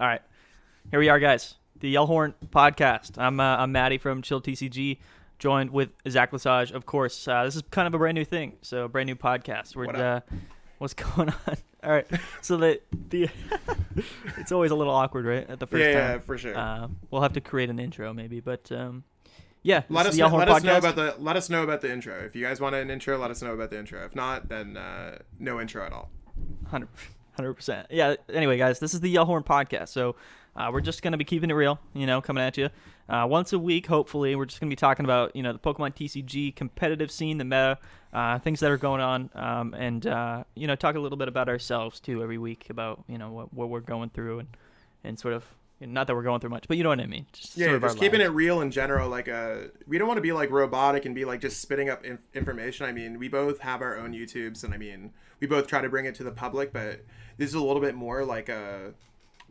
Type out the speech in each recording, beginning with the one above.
All right, here we are, guys. The Yellhorn podcast. I'm Maddie from Chill TCG, joined with Zach Lesage. Of course, this is kind of a brand new thing, so a brand new podcast. What's going on? All right, so the it's always a little awkward, right, at the first time. Yeah, for sure. We'll have to create an intro, maybe, but yeah. Let us know about the intro. If you guys want an intro, let us know about the intro. If not, then no intro at all. 100%. Yeah. Anyway, guys, this is the Yellhorn podcast. So we're just going to be keeping it real, coming at you once a week. Hopefully, we're just going to be talking about, the Pokemon TCG competitive scene, the meta, things that are going on, and talk a little bit about ourselves too every week about, what we're going through and sort of, not that we're going through much, but you know what I mean. Just keeping it real in general. Like, we don't want to be like robotic and be like just spitting up information. I mean, we both have our own YouTubes, and I mean, we both try to bring it to the public, but this is a little bit more like I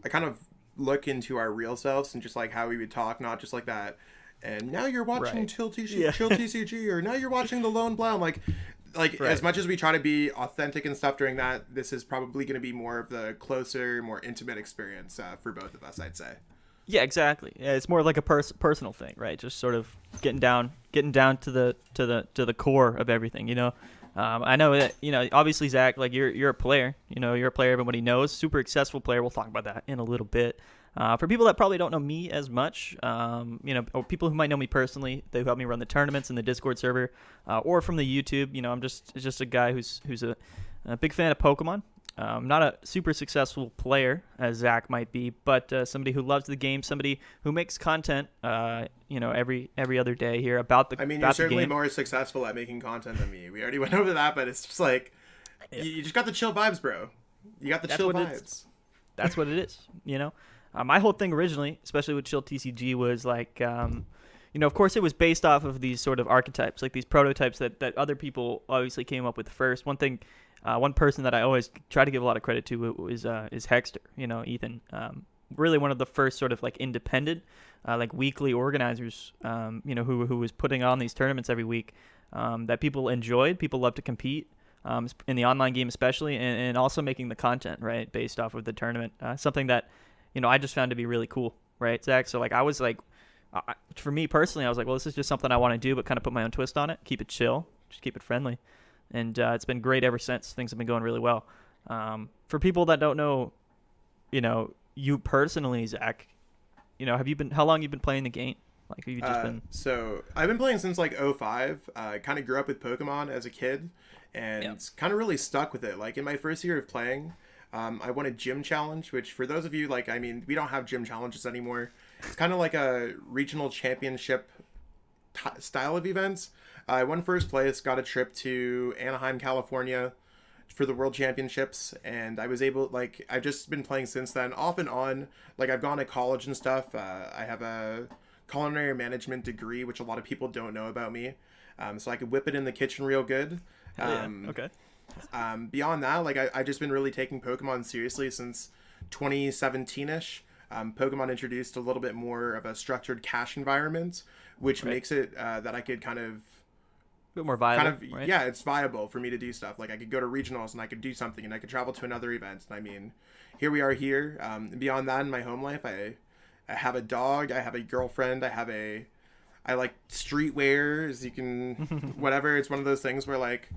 kind of look into our real selves and just like how we would talk, not just like that. And now you're watching Chill TCG, or now you're watching The Lone Brown. Like right. As much as we try to be authentic and stuff during that, this is probably going to be more of the closer, more intimate experience for both of us, I'd say. Yeah, exactly. Yeah, it's more like a personal thing, right? Just sort of getting down to the core of everything. I know that obviously, Zach, like you're a player. You're a player everybody knows, super successful player. We'll talk about that in a little bit. For people that probably don't know me as much, or people who might know me personally, they help me run the tournaments in the Discord server, or from the YouTube. I'm just a guy who's a big fan of Pokemon. Not a super successful player as Zach might be, but somebody who loves the game, somebody who makes content, every other day here about the. I mean, you're certainly more successful at making content than me. We already went over that, but it's just like you just got the chill vibes, bro. You got the chill vibes. That's what it is. My whole thing originally, especially with Chill TCG, was like, of course, it was based off of these sort of archetypes, like these prototypes that other people obviously came up with first. One person that I always try to give a lot of credit to is Hexter. Ethan, really one of the first sort of like independent, like weekly organizers. Who was putting on these tournaments every week that people enjoyed. People love to compete. In the online game especially, and also making the content, right, based off of the tournament. Something that, I just found to be really cool, right, Zach? So, like, I was like, for me personally, I was like, well, this is just something I want to do, but kind of put my own twist on it, keep it chill, just keep it friendly. And it's been great ever since. Things have been going really well. For people that don't know, you personally, Zach, how long you've been playing the game? Like, have you just been... So, I've been playing since, like, 2005. I kind of grew up with Pokemon as a kid, and kind of really stuck with it. Like, in my first year of playing, I won a gym challenge, which for those of you, like, I mean, we don't have gym challenges anymore. It's kind of like a regional championship style of events. I won first place, got a trip to Anaheim, California for the World Championships, and I was able, like, I've just been playing since then, off and on. Like, I've gone to college and stuff. I have a culinary management degree, which a lot of people don't know about me. So I could whip it in the kitchen real good. Okay. Beyond that, like, I've just been really taking Pokemon seriously since 2017-ish. Pokemon introduced a little bit more of a structured cash environment, which makes it that I could kind of... A bit more viable, right? Yeah, it's viable for me to do stuff. Like, I could go to regionals and I could do something, and I could travel to another event. And I mean, here we are here. Beyond that, in my home life, I have a dog, I have a girlfriend, I like streetwear, as you can, whatever. It's one of those things where, like,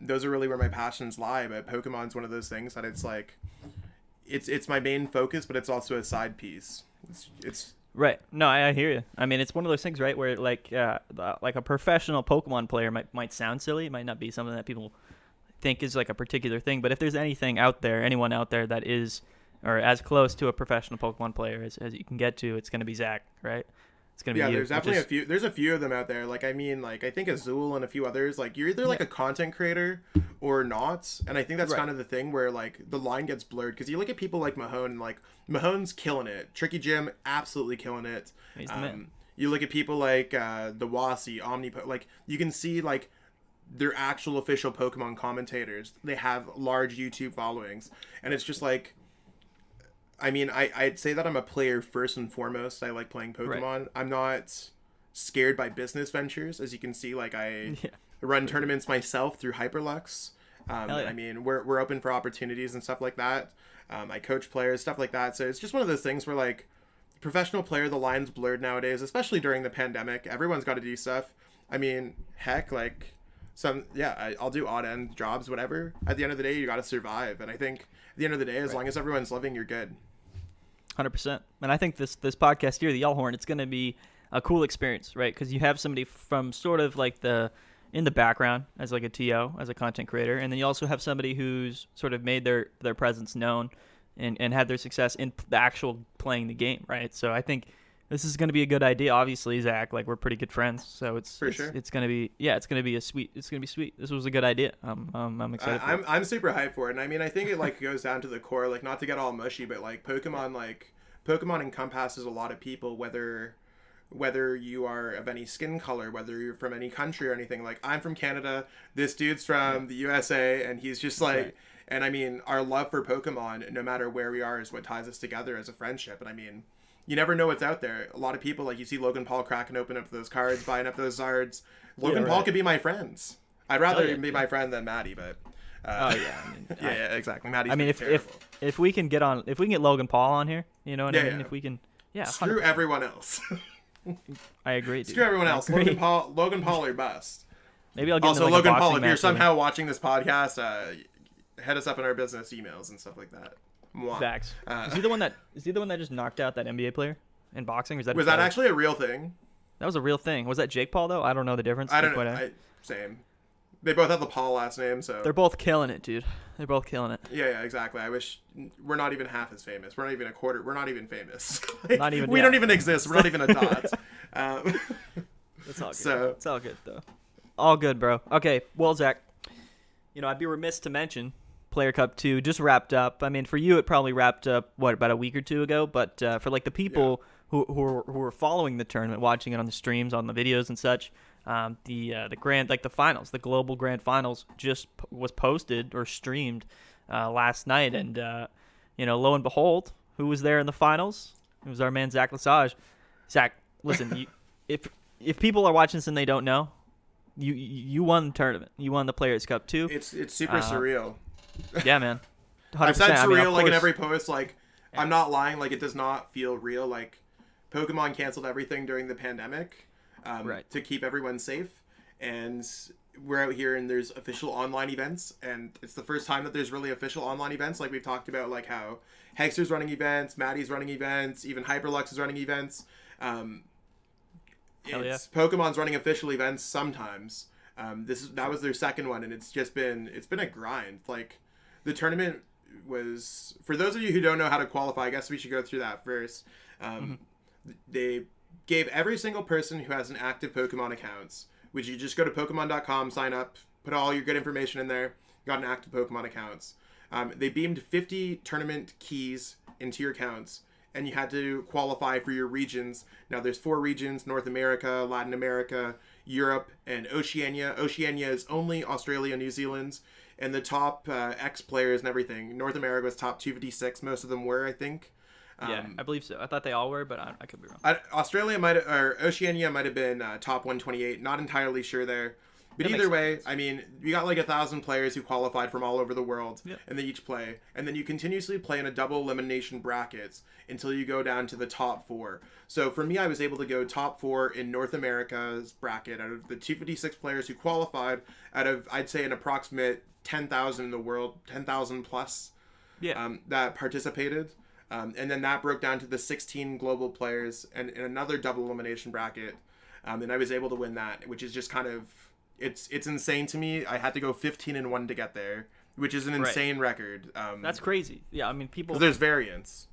those are really where my passions lie, but Pokemon's one of those things that it's like, it's my main focus, but it's also a side piece. It's right. No, I hear you. I mean, it's one of those things, right, where like a professional Pokemon player might sound silly. It might not be something that people think is like a particular thing, but if there's anyone out there that is, or as close to a professional Pokemon player as you can get to, it's going to be Zach, right? It's going to be you. There's definitely there's a few of them out there. Like, I mean, like, I think Azul and a few others, like, you're either like a content creator or not. And I think that's kind of the thing where, like, the line gets blurred, because you look at people like Mahone, and like, Mahone's killing it. Tricky Jim, absolutely killing it. He's the man. You look at people like the Wasi, Omnipo, like, you can see, like, they're actual official Pokemon commentators. They have large YouTube followings. And it's just like, I mean, I'd say that I'm a player first and foremost. I like playing Pokemon. Right. I'm not scared by business ventures. As you can see, like, I run tournaments myself through Hyperlux. Hell yeah. I mean, we're open for opportunities and stuff like that. I coach players, stuff like that. So it's just one of those things where like professional player, the line's blurred nowadays, especially during the pandemic. Everyone's got to do stuff. I mean, heck, like I'll do odd end jobs, whatever. At the end of the day, you got to survive. And I think at the end of the day, as long as everyone's living, you're good. 100%. And I think this podcast here, the Yell Horn, it's going to be a cool experience, right? Because you have somebody from sort of like in the background as like a TO, as a content creator, and then you also have somebody who's sort of made their presence known and had their success in the actual playing the game, right? So I think this is going to be a good idea. Obviously, Zach, like we're pretty good friends, so it's going to be sweet. This was a good idea. I'm excited. I'm super hyped for it, and I mean, I think it like goes down to the core, like not to get all mushy, but like Pokemon encompasses a lot of people, whether you are of any skin color, whether you're from any country or anything. Like I'm from Canada, this dude's from the USA, and he's just like. Right. And I mean, our love for Pokemon, no matter where we are, is what ties us together as a friendship. And I mean, you never know what's out there. A lot of people, like you see Logan Paul cracking open up those cards, buying up those Zards. Logan Paul could be my friends. I'd rather be my friend than Maddie, but. I mean, yeah, exactly. Maddie's if we can get Logan Paul on here, you know what I mean? If we can, screw 100%. Everyone else. I agree. Dude. Screw everyone else. Logan Paul or bust. Maybe I'll get also Logan Paul. If you're somehow watching this podcast, head us up in our business emails and stuff like that. Facts. Is he the one that just knocked out that NBA player in boxing? Was that actually a real thing? That was a real thing. Was that Jake Paul though? I don't know the difference. I don't know. Same. They both have the Paul last name, so they're both killing it, dude. They're both killing it. Yeah, exactly. I wish we're not even half as famous. We're not even a quarter. We're not even famous. We don't even exist. We're not even a dot. It's all good. It's all good though. All good, bro. Okay, well, Zach, I'd be remiss to mention Player Cup 2 just wrapped up. I mean, for you, it probably wrapped up, about a week or two ago? But for, like, the people who were following the tournament, watching it on the streams, on the videos and such, the grand, like, the finals, the global grand finals just was posted or streamed last night. And, lo and behold, who was there in the finals? It was our man, Zach Lesage. Zach, listen, if people are watching this and they don't know, you won the tournament. You won the Players Cup 2. It's super surreal. Yeah, man. 100%. I've said surreal like in every post. Like, I'm not lying. Like, it does not feel real. Like, Pokemon canceled everything during the pandemic to keep everyone safe. And we're out here and there's official online events. And it's the first time that there's really official online events. Like, we've talked about, like, how Hexer's running events, Maddie's running events, even Hyperlux is running events. Pokemon's running official events sometimes. That was their second one, and it's been a grind. Like, the tournament was, for those of you who don't know how to qualify, I guess we should go through that first. They gave every single person who has an active Pokemon accounts, which you just go to Pokemon.com, sign up, put all your good information in there, you got an active Pokemon accounts. They beamed 50 tournament keys into your accounts, and you had to qualify for your regions. Now, there's 4 regions: North America, Latin America, Europe, and Oceania. Oceania is only Australia, New Zealand, and the top X players and everything. North America was top 256. Most of them were, I think. Yeah, I believe so. I thought they all were, but I could be wrong. Oceania might have been top 128. Not entirely sure there. But either way, sense. I mean, you got like 1,000 players who qualified from all over the world, and they each play. And then you continuously play in a double elimination brackets until you go down to the top 4. So for me, I was able to go top 4 in North America's bracket out of the 256 players who qualified out of, I'd say, an approximate 10,000 in the world, 10,000 plus that participated. And then that broke down to the 16 global players and in another double elimination bracket. And I was able to win that, which is just kind of... It's insane to me. I had to go 15-1 to get there, which is an insane record. That's crazy. Yeah, I mean, people... 'Cause there's variance.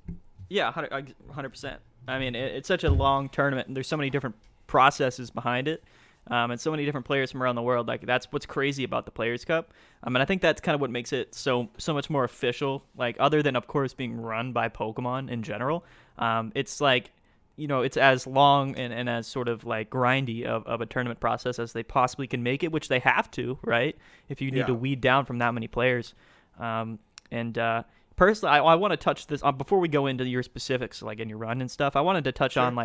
Yeah, 100%. I mean, it's such a long tournament, and there's so many different processes behind it, and so many different players from around the world. Like, that's what's crazy about the Players Cup. And I think that's kind of what makes it so much more official. Like, other than, of course, being run by Pokemon in general, it's like... it's as long and as sort of like grindy of a tournament process as they possibly can make it, which they have to, right? If you need to weed down from that many players. Personally, I want to touch this before we go into your specifics, like in your run and stuff. I wanted to touch on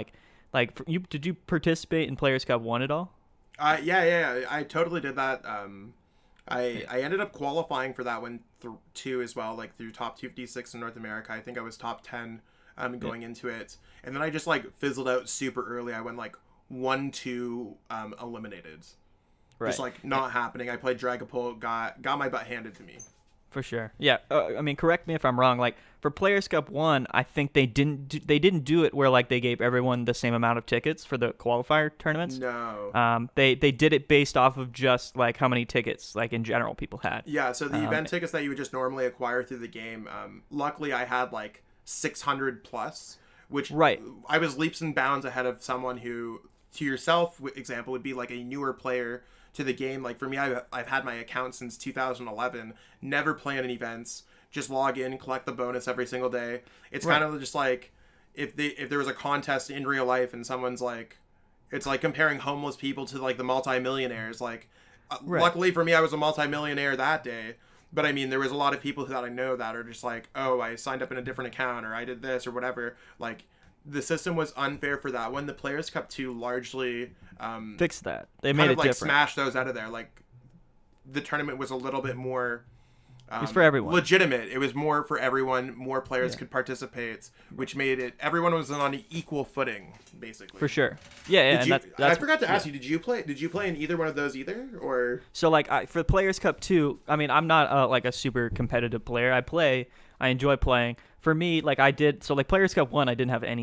did you participate in Players Cup 1 at all? Yeah, I totally did that. I ended up qualifying for that one too as well, like through top 256 in North America. I think I was top 10 going into it, and then I just like fizzled out super early. I went like 1-2 eliminated, just like not happening. I played Dragapult, got my butt handed to me. For sure. Yeah. I mean, correct me if I'm wrong. Like for Players Cup 1, I think they didn't do it where like they gave everyone the same amount of tickets for the qualifier tournaments. No. They did it based off of just like how many tickets like in general people had. Yeah. So the event tickets that you would just normally acquire through the game. Luckily, I had like 600 plus, which I was leaps and bounds ahead of someone who, to yourself, example, would be like a newer player to the game. Like for me, I've had my account since 2011, never play in events, just log in, collect the bonus every single day. It's kind of just like if there was a contest in real life and someone's like, it's like comparing homeless people to like the multimillionaires. Like luckily for me, I was a multimillionaire that day. But I mean, there was a lot of people that I know that are just like, oh, I signed up in a different account, or I did this or whatever. Like the system was unfair for that. When the Players Cup 2 largely fixed that, they made it like different. Smash those out of there. Like the tournament was a little bit more it was for everyone. Legitimate. It was more for everyone. More players could participate, which made it everyone was on an equal footing, basically. For sure. Yeah. I forgot to ask you. Did you play in either one of those either, or? So like for Players Cup 2, I mean, I'm not like a super competitive player. I enjoy playing. For me, like I did, so like Players Cup 1, I didn't have I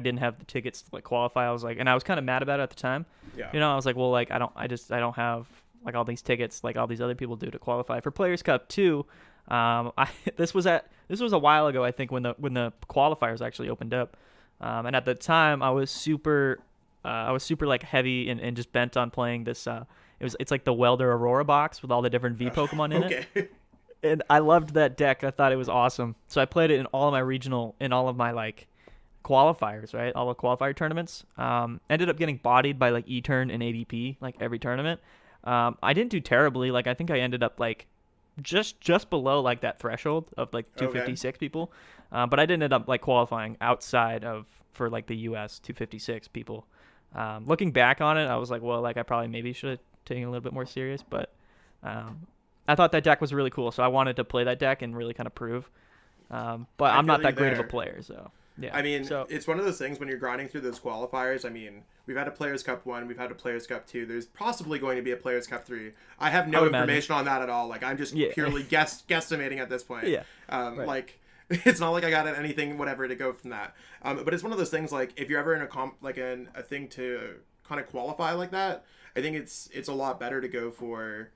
didn't have the tickets to like qualify. I was like, and I was kind of mad about it at the time. Yeah. You know, I was like, well, like I don't have like all these tickets like all these other people do to qualify for Players Cup 2. This was a while ago, I think, when the qualifiers actually opened up. And at the time I was super like heavy and just bent on playing this it's like the Welder Aurora box with all the different V Pokemon in it. And I loved that deck. I thought it was awesome. So I played it in all of my like qualifiers, right? All the qualifier tournaments. Ended up getting bodied by like E-Turn and ADP like every tournament. I didn't do terribly. Like I think I ended up like just below like that threshold of like 256 people. But I didn't end up like qualifying outside of for like the US 256 people. Looking back on it, I was like, well, like I probably maybe should have taken it a little bit more serious, but I thought that deck was really cool, so I wanted to play that deck and really kind of prove. But I'm not that great of a player, so yeah. I mean, it's one of those things when you're grinding through those qualifiers. I mean, we've had a Players Cup 1, we've had a Players Cup 2. There's possibly going to be a Players Cup 3. I have no information on that at all. Like, I'm just purely guesstimating at this point. Yeah. Like, it's not like I got anything, whatever, to go from that. But it's one of those things, like, if you're ever in a thing to kind of qualify like that, I think it's a lot better to go for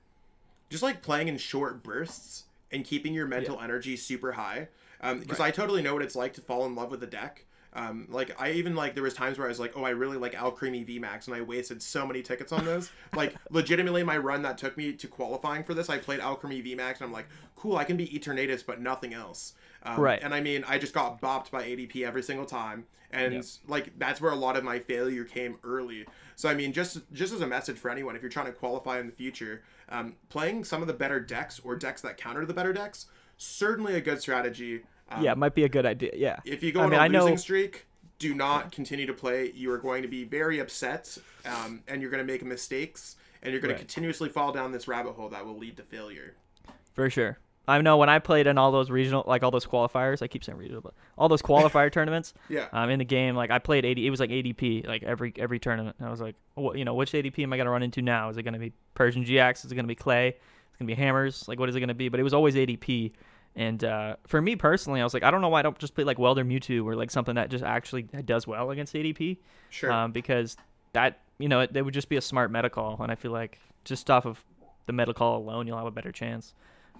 just, like, playing in short bursts and keeping your mental energy super high. Because I totally know what it's like to fall in love with a deck. Like I even like there was times where I was like, oh, I really like Alcremie VMAX, and I wasted so many tickets on those. Like legitimately, my run that took me to qualifying for this, I played Alcremie VMAX, and I'm like, cool, I can be Eternatus, but nothing else. And I mean, I just got bopped by ADP every single time, and like that's where a lot of my failure came early. So I mean, just as a message for anyone, if you're trying to qualify in the future, playing some of the better decks or decks that counter the better decks, certainly a good strategy. It might be a good idea. Yeah. If you go on a losing streak, do not continue to play. You are going to be very upset, and you're going to make mistakes, and you're going to continuously fall down this rabbit hole that will lead to failure. For sure. I know when I played in all those regional, like all those qualifiers, I keep saying regional, but all those qualifier tournaments. In the game, like I played 80. It was like ADP, like every tournament. And I was like, which ADP am I going to run into now? Is it going to be Persian GX? Is it going to be Clay? Is it going to be Hammers? Like, what is it going to be? But it was always ADP. And for me personally, I was like, I don't know why I don't just play like Welder Mewtwo or like something that just actually does well against ADP. Sure. Because that, it would just be a smart meta call. And I feel like just off of the meta call alone, you'll have a better chance.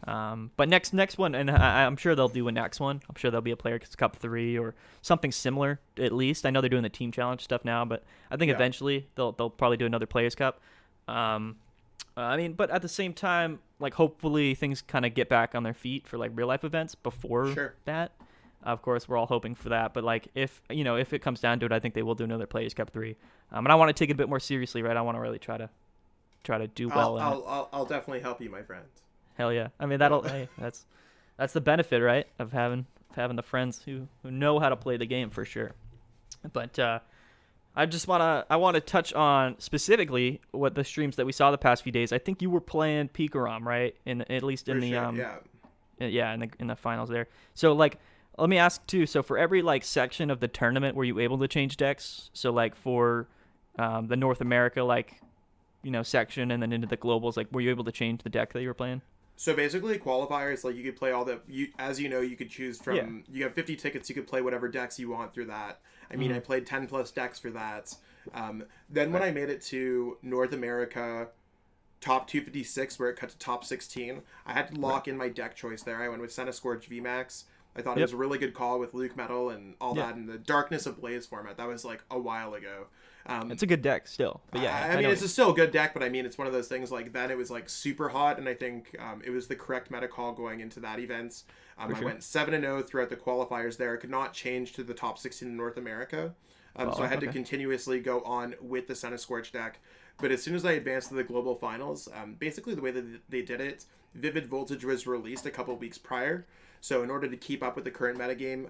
But next one, and I'm sure they'll do a next one. I'm sure there'll be a Players Cup 3 or something similar at least. I know they're doing the Team Challenge stuff now, but I think eventually they'll probably do another Players Cup. I mean, but at the same time, like hopefully things kind of get back on their feet for like real life events before that. Of course, we're all hoping for that. But like if it comes down to it, I think they will do another Players Cup 3. And I want to take it a bit more seriously, right? I want to really try to do well. I'll definitely help you, my friend. Hell yeah! I mean that's the benefit, right, of having the friends who know how to play the game for sure. But I want to touch on specifically what the streams that we saw the past few days. I think you were playing PikaRom, right? At least in the yeah, in the finals there. So like, let me ask too. So for every like section of the tournament, were you able to change decks? So like for the North America section, and then into the globals, like were you able to change the deck that you were playing? So basically, qualifiers, like you could play all the you could choose from. You have 50 tickets. You could play whatever decks you want through that. I mean, I played 10 plus decks for that. Then when I made it to North America, top 256, where it cut to top 16, I had to lock in my deck choice there. I went with Scorch VMAX. I thought it was a really good call with Luke Metal and all that in the Darkness of Blaze format. That was like a while ago. It's a good deck still, but I mean, it's still a good deck, but I mean, it's one of those things like then it was like super hot, and I think it was the correct meta call going into that event. I went 7-0 throughout the qualifiers there. I could not change to the top 16 in North America, so I had to continuously go on with the Scorch deck. But as soon as I advanced to the global finals, basically the way that they did it, Vivid Voltage was released a couple weeks prior. So in order to keep up with the current metagame,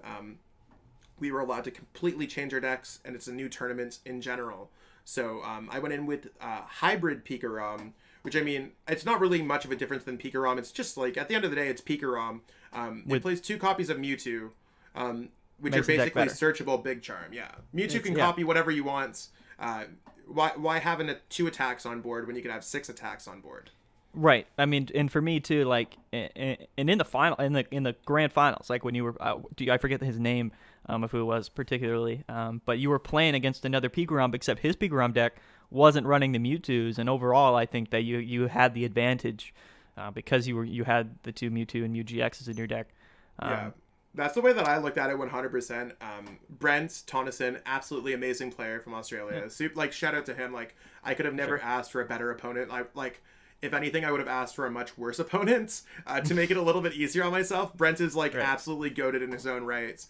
we were allowed to completely change our decks, and it's a new tournament in general. So I went in with hybrid PikaRom, which, I mean, it's not really much of a difference than PikaRom. It's just like, at the end of the day, it's PikaRom. It plays 2 copies of Mewtwo, which are basically searchable Big Charm. Yeah, Mewtwo can copy whatever you want. Why having 2 attacks on board when you can have 6 attacks on board? Right. I mean, and for me too, like, and in the final, in the grand finals, like when you were, I forget his name, of who it was particularly, but you were playing against another PikaRom, except his PikaRom deck wasn't running the Mewtwo's, and overall, I think that you had the advantage, because you had the 2 Mewtwo and Mew GXs in your deck. Yeah. That's the way that I looked at it 100%. Brent Thomason, absolutely amazing player from Australia. Like, shout out to him. Like, I could have never asked for a better opponent. If anything, I would have asked for a much worse opponent to make it a little bit easier on myself. Brent is absolutely goated in his own right.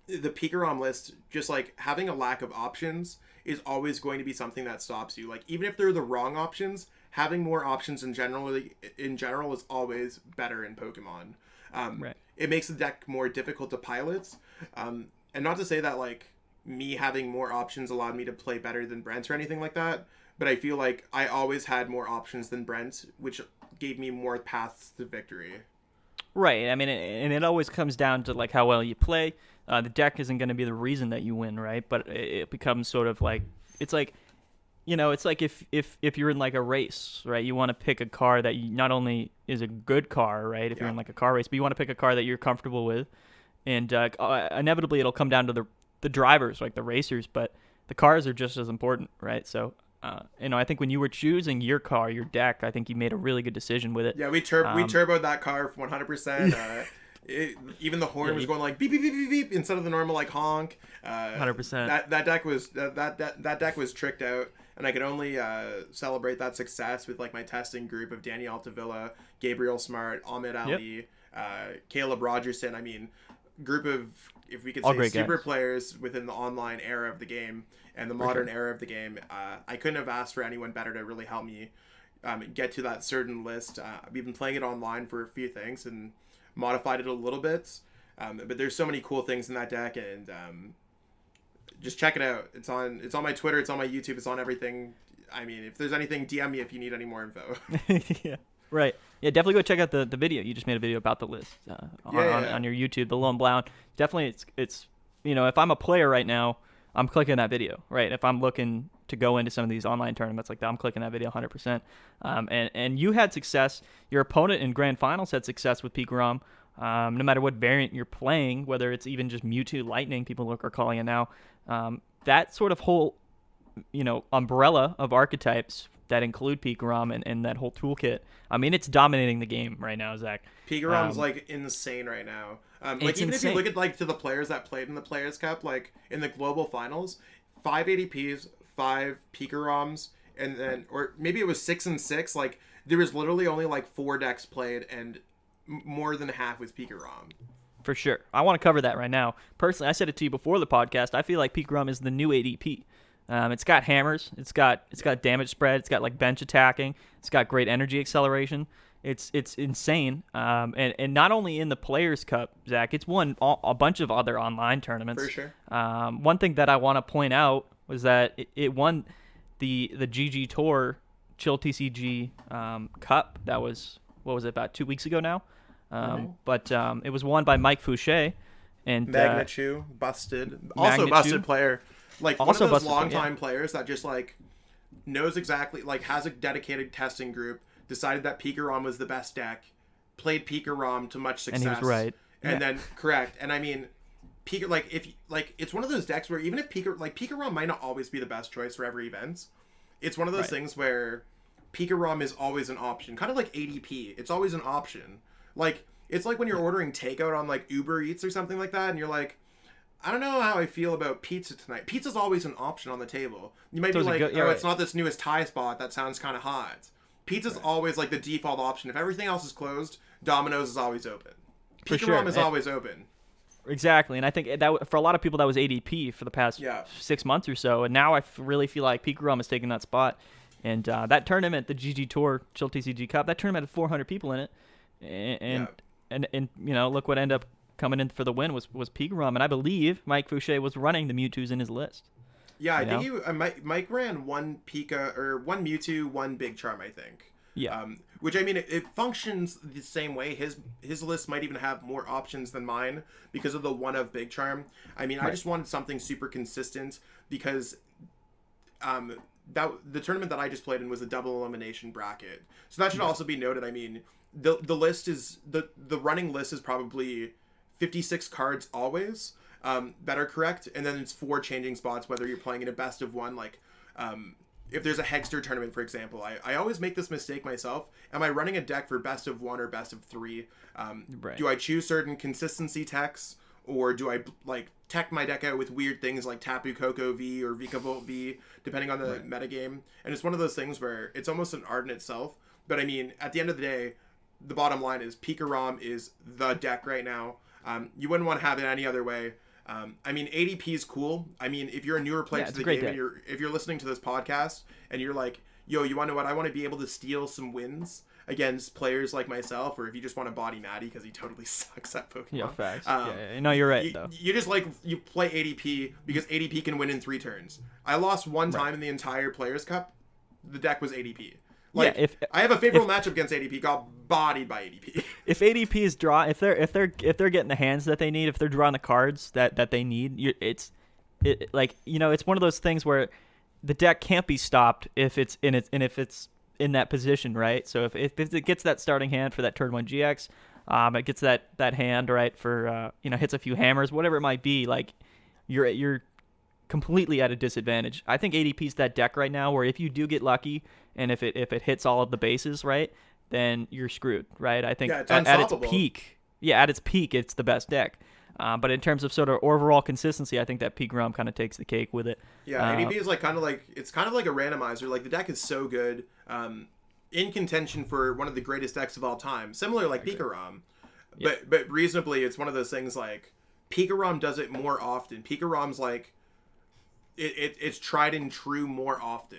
The PikaRom list, just like having a lack of options, is always going to be something that stops you. Like, even if they're the wrong options, having more options in general is always better in Pokemon. It makes the deck more difficult to pilot. And not to say that like me having more options allowed me to play better than Brent or anything like that. But I feel like I always had more options than Brent, which gave me more paths to victory. Right. I mean, and it always comes down to like how well you play. The deck isn't going to be the reason that you win, right? But it becomes sort of like, it's like, it's like if you're in like a race, right? You want to pick a car that not only is a good car, right? If you're in like a car race, but you want to pick a car that you're comfortable with, and inevitably it'll come down to the drivers, like the racers, but the cars are just as important, right? So. I think when you were choosing your car, your deck, I think you made a really good decision with it. Yeah, we turboed that car for 100%. Even the horn was going like beep beep beep beep beep instead of the normal like honk. 100%. That deck was that deck was tricked out, and I could only celebrate that success with like my testing group of Danny Altavilla, Gabriel Smart, Ahmed Ali, Caleb Rogerson. I mean, group of, if we could say, super players within the online era of the game and the modern era of the game. I couldn't have asked for anyone better to really help me get to that certain list. We've been playing it online for a few things and modified it a little bit, but there's so many cool things in that deck, and just check it out. It's on my Twitter, it's on my YouTube, it's on everything. I mean, if there's anything, DM me if you need any more info. Yeah. Right. Yeah, definitely go check out the video. You just made a video about the list on your YouTube, the Lone Blound. Definitely, it's if I'm a player right now, I'm clicking that video, right? If I'm looking to go into some of these online tournaments like that, I'm clicking that video 100%. And you had success. Your opponent in grand finals had success with PikaRom. No matter what variant you're playing, whether it's even just Mewtwo Lightning, people are calling it now. That sort of whole, umbrella of archetypes that include PikaRom and that whole toolkit. I mean, it's dominating the game right now, Zach. PikaRom's like insane right now. Like even if you look at like to the players that played in the Players Cup, like in the global finals, 5 ADPs, 5 PikaRoms, and then, or maybe it was 6 and 6. Like there was literally only like 4 decks played, and more than half was PikaRom. For sure. I want to cover that right now. Personally, I said it to you before the podcast. I feel like PikaRom is the new ADP. It's got hammers. It's got damage spread. It's got like bench attacking. It's got great energy acceleration. It's insane. And not only in the Players Cup, Zach, it's won a bunch of other online tournaments. For sure. One thing that I want to point out was that it won the GG Tour Chill TCG Cup. That was, what was it, about 2 weeks ago now? But it was won by Mike Fouché. And Magnachu, also busted player. Like, also one of those busted, longtime players that just, like, knows exactly, like, has a dedicated testing group, decided that PikaRom was the best deck, played PikaRom to much success. And he was right. And then, correct. And I mean, it's one of those decks where even if PikaRom might not always be the best choice for every event, it's one of those things where PikaRom is always an option. Kind of like ADP. It's always an option. Like, it's like when you're ordering takeout on, like, Uber Eats or something like that, and you're like, I don't know how I feel about pizza tonight. Pizza's always an option on the table. You might be like, it's not this newest Thai spot. That sounds kind of hot. Pizza's always, like, the default option. If everything else is closed, Domino's is always open. PikaRom is always open. Exactly, and I think that for a lot of people that was ADP for the past 6 months or so, and now I really feel like PikaRom is taking that spot. And that tournament, the GG Tour Chill TCG Cup, that tournament had 400 people in it, and you know, look what ended up coming in for the win was PikaRom, and I believe Mike Fouché was running the Mewtwo's in his list. Yeah, I think Mike ran one one Mewtwo, one Big Charm, I think. Yeah. Which, I mean, it functions the same way. His list might even have more options than mine because of the one of Big Charm. I mean, I just wanted something super consistent because the tournament that I just played in was a double elimination bracket. So that should also be noted. I mean, the list is the running list is probably 56 cards always that are correct, and then it's 4 changing spots whether you're playing in a best of one, like if there's a Hexter tournament, for example. I always make this mistake myself. Am I running a deck for best of 1 or best of 3? Do I choose certain consistency techs, or do I like tech my deck out with weird things like Tapu Koko V or Vikavolt V, depending on the metagame? And it's one of those things where it's almost an art in itself. But I mean, at the end of the day, the bottom line is PikaRom is the deck right now. You wouldn't want to have it any other way. I mean, ADP is cool. I mean, if you're a newer player to the game, and if you're listening to this podcast and you're like, yo, you want to know what? I want to be able to steal some wins against players like myself, or if you just want to body Maddie because he totally sucks at Pokemon. Yeah, facts. No, you're right, though. You just you play ADP because ADP can win in 3 turns. I lost one time in the entire Players Cup. The deck was ADP. I have a favorable matchup against ADP, got bodied by ADP. If ADP is if they're getting the hands that they need, if they're drawing the cards that they need, it's one of those things where the deck can't be stopped if it's in that position, right? So if it gets that starting hand for that turn 1 GX, it gets that hand right for hits a few hammers, whatever it might be, like you're completely at a disadvantage. I think ADP's that deck right now where if you do get lucky and if it hits all of the bases right, then you're screwed, right? I think at its peak, it's the best deck. But in terms of sort of overall consistency, I think that PikaRom kind of takes the cake with it. Yeah, ADP is kind of like a randomizer. Like, the deck is so good, in contention for one of the greatest decks of all time, similar like PikaRom. Yeah. But reasonably, it's one of those things like PikaRom does it more often. PikaRom's like it's tried and true more often.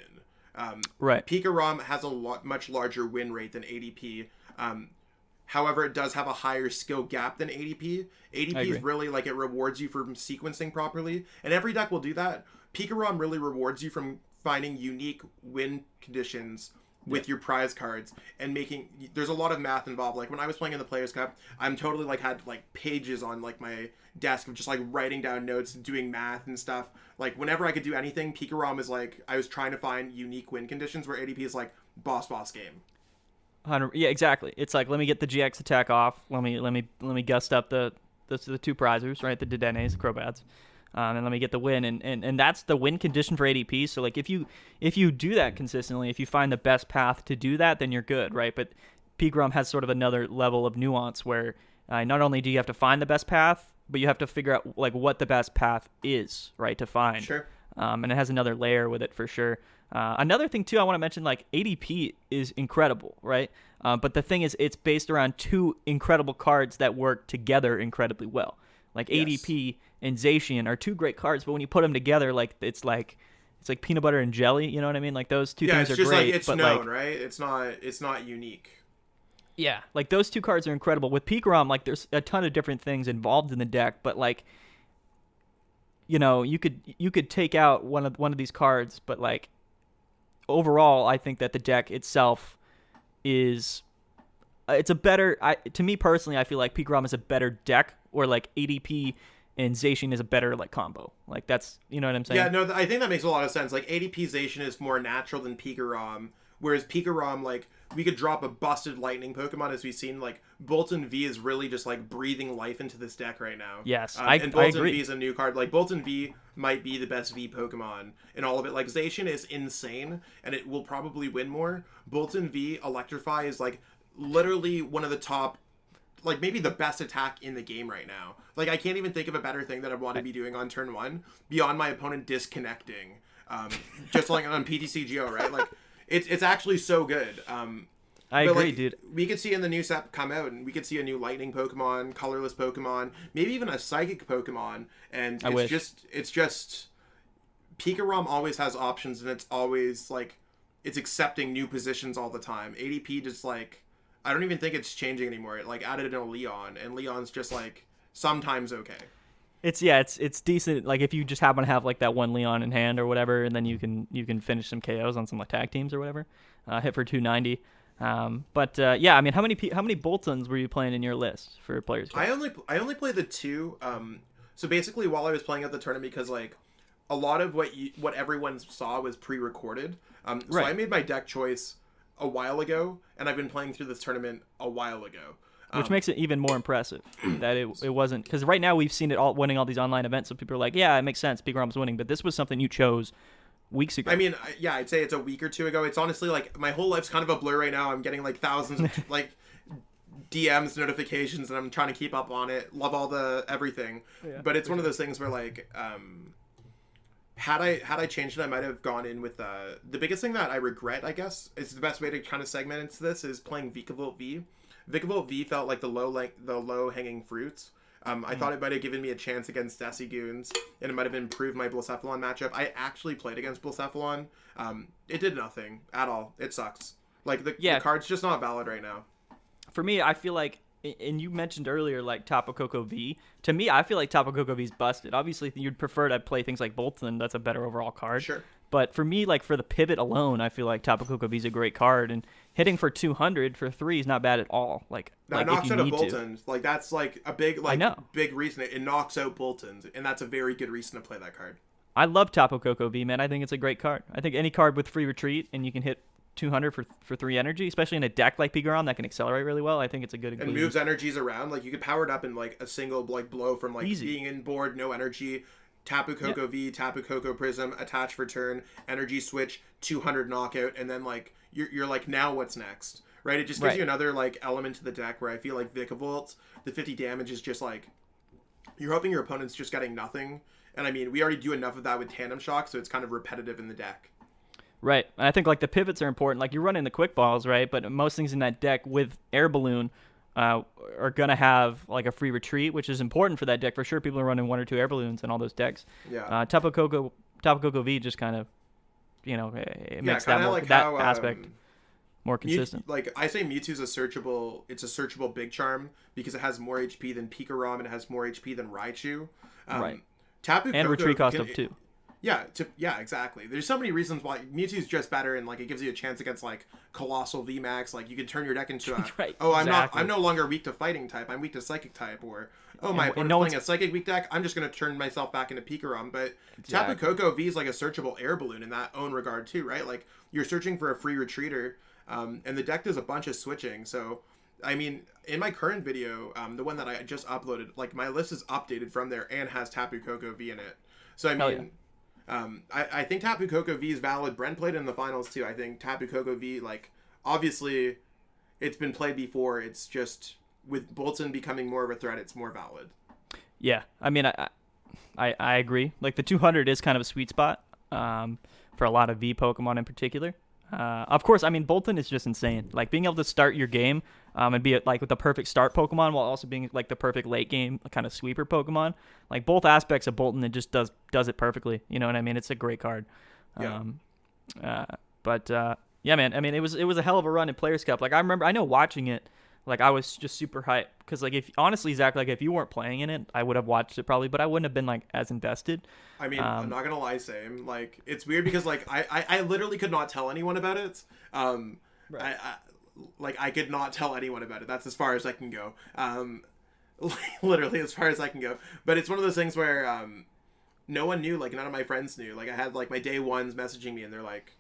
Right. PikaRom has a much larger win rate than ADP. However, it does have a higher skill gap than ADP. ADP is really like, it rewards you for sequencing properly, and every deck will do that. PikaRom really rewards you from finding unique win conditions with your prize cards and there's a lot of math involved. Like, when I was playing in the Players Cup, I'm totally had pages on my desk of just writing down notes and doing math and stuff. Like, whenever I could do anything, PikaRom is I was trying to find unique win conditions, where ADP is boss game. Yeah, exactly. It's let me get the GX attack off. Let me gust up the 2 prizers, right? The Dedenes, the Crobats. And let me get the win, and that's the win condition for ADP. So if you do that consistently, if you find the best path to do that, then you're good, right? But PikaRom has sort of another level of nuance where not only do you have to find the best path, but you have to figure out what the best path is, right, to find. Sure. And it has another layer with it for sure. Another thing too, I want to mention, ADP is incredible, right? But the thing is, it's based around 2 incredible cards that work together incredibly well. ADP and Zacian are 2 great cards, but when you put them together, it's like peanut butter and jelly. You know what I mean? Those two things are great. It's known, right? It's not unique. Yeah, like those two cards are incredible. With PikaRom, like there's a ton of different things involved in the deck, but like you could take out one of these cards, but like overall, I think that the deck itself is it's a better. To me personally, I feel like PikaRom is a better deck, or like ADP and Zacian is a better like combo. Like that's what I'm saying. Yeah, no, I think that makes a lot of sense. Like ADP Zacian is more natural than PikaRom, whereas PikaRom, like we could drop a busted lightning Pokemon, as we've seen. Like Bolton V is really just like breathing life into this deck right now. Yes, and Bolton agree. V is a new card. Like Bolton V might be the best V Pokemon in all of it. Like Zacian is insane, and it will probably win more. Bolton V Electrify is like literally one of the top, like maybe the best attack in the game right now. Like I can't even think of a better thing that I want to be doing on turn one beyond my opponent disconnecting, just like on PTCGO, right? Like it's actually so good. I agree, like, dude. We could see in the new set come out, and we could see a new lightning Pokemon, colorless Pokemon, maybe even a psychic Pokemon, and it's just PikaRom always has options, and it's always like it's accepting new positions all the time. ADP just like, I don't even think it's changing anymore. It like added in a Leon, and Leon's just like sometimes okay. It's decent. Like if you just happen to have like that one Leon in hand or whatever, and then you can finish some KOs on some like tag teams or whatever. Hit for 290. Yeah, I mean, how many Boltons were you playing in your list for Players Club? I only played the two. So basically, while I was playing at the tournament, because like a lot of what everyone saw was pre-recorded. So right. I made my deck choice a while ago, and I've been playing through this tournament a while ago. Which makes it even more impressive that it wasn't, because right now we've seen it all winning all these online events, so people are like, yeah, it makes sense, PikaRom's winning, but this was something you chose weeks ago. I mean, yeah, I'd say it's a week or two ago. It's honestly like my whole life's kind of a blur right now. I'm getting like thousands of like DMs, notifications, and I'm trying to keep up on it. Love all the everything, but it's one of those things where like had I changed it, I might have gone in with the biggest thing that I regret, I guess, is the best way to kind of segment into this is playing Vikavolt V. Vikavolt V felt like the low hanging fruits. I thought it might have given me a chance against Decigoons, and it might have improved my Blacephalon matchup. I actually played against Blacephalon. It did nothing at all. It sucks. Like the card's just not valid right now. For me, I feel like, and you mentioned earlier like Tapu Koko V. To me, I feel like Tapu Koko V's busted. Obviously, you'd prefer to play things like Bolton. That's a better overall card. Sure. But for me, like for the pivot alone, I feel like Tapu Koko V's a great card, and hitting for 200 for 3 is not bad at all. Like that knocks out a Bolton. Like that's like a big big reason. It knocks out Boltons, and that's a very good reason to play that card. I love Tapu Koko V, man. I think it's a great card. I think any card with free retreat and you can hit 200 for 3 energy, especially in a deck like PikaRom that can accelerate really well. I think it's a good and moves energies around. Like you could power it up in like a single like blow from like easy. Being in board, no energy. Tapu Koko V, Tapu Koko Prism, attach for turn, energy switch, 200 knockout, and then like you're like, now what's next, right? It just gives you another like element to the deck where I feel like Vikavolt, the 50 damage is just like you're hoping your opponent's just getting nothing, and I mean we already do enough of that with Tandem Shock, so it's kind of repetitive in the deck. Right, and I think like the pivots are important. Like you're running the quick balls, right? But most things in that deck with Air Balloon are gonna have like a free retreat, which is important for that deck for sure. People are running 1 or 2 Air Balloons in all those decks. Yeah. Tapu Koko V just kind of, it makes that like that how, aspect more consistent. Like I say, Mewtwo's a searchable big charm because it has more HP than PikaRom and it has more HP than Raichu. Right. Tapu and Koko retreat cost of 2. Yeah, exactly. There's so many reasons why Mewtwo's just better, and like it gives you a chance against like Colossal VMAX. Like you can turn your deck into a right, I'm no longer weak to fighting type. I'm weak to psychic type, or my opponent's playing a psychic weak deck. I'm just gonna turn myself back into PikaRom. But Tapu Koko V is like a searchable Air Balloon in that own regard too, right? Like you're searching for a free retreater, and the deck does a bunch of switching. So I mean, in my current video, the one that I just uploaded, like my list is updated from there and has Tapu Koko V in it. So I mean. I think Tapu Koko V is valid. Brent played in the finals too. I think Tapu Koko V, like, obviously, it's been played before. It's just with Bolton becoming more of a threat, it's more valid. Yeah, I mean, I agree. Like the 200 is kind of a sweet spot for a lot of V Pokemon in particular. Of course, I mean, Bolton is just insane. Like being able to start your game and be like with the perfect start Pokemon while also being like the perfect late game kind of sweeper Pokemon. Like both aspects of Bolton, it just does it perfectly. You know what I mean? It's a great card. Yeah. Yeah, man. I mean, it was a hell of a run in Players Cup. Like I know watching it. Like I was just super hyped because like if honestly Zach, like if you weren't playing in it, I would have watched it probably, but I wouldn't have been like as invested. I mean, I'm not gonna lie, same. Like, it's weird because like I literally could not tell anyone about it. Right. I could not tell anyone about it. That's as far as I can go. Literally as far as I can go. But it's one of those things where no one knew. Like, none of my friends knew. Like, I had like my day ones messaging me, and they're like,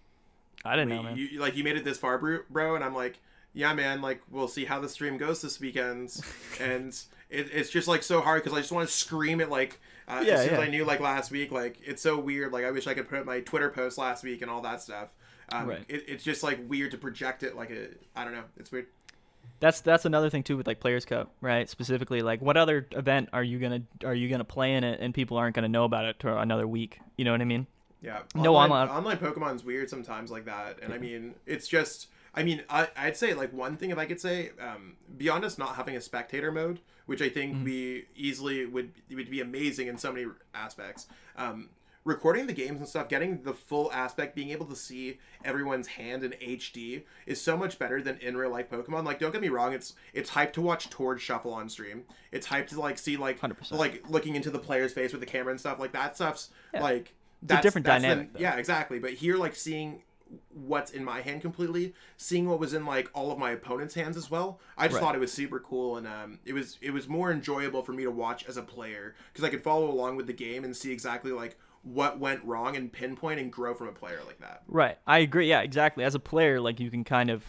I didn't know, man. You made it this far, bro, and I'm like, yeah, man. Like, we'll see how the stream goes this weekend, and it's just like so hard because I just want to scream it like as soon as I knew like last week. Like, it's so weird. Like, I wish I could put up my Twitter post last week and all that stuff. Right. It's just like weird to project it like I don't know. It's weird. That's another thing too with like Players Cup, right? Specifically, like what other event are you gonna play in it and people aren't gonna know about it for another week? You know what I mean? Yeah. No, online Pokemon's weird sometimes like that, and I mean it's just. I mean, I'd say like one thing if I could say, beyond us not having a spectator mode, which I think we easily would be amazing in so many aspects. Recording the games and stuff, getting the full aspect, being able to see everyone's hand in HD is so much better than in real life Pokemon. Like, don't get me wrong, it's hype to watch Tord shuffle on stream. It's hype to like see like 100%. like looking into the player's face with the camera and stuff. Like that stuff's like it's a different dynamic. Yeah, exactly. But here, like seeing what's in my hand completely, seeing what was in like all of my opponent's hands as well, I just thought it was super cool, and it was more enjoyable for me to watch as a player because I could follow along with the game and see exactly like what went wrong and pinpoint and grow from a player like that. Right. I agree. Yeah, exactly. As a player, like you can kind of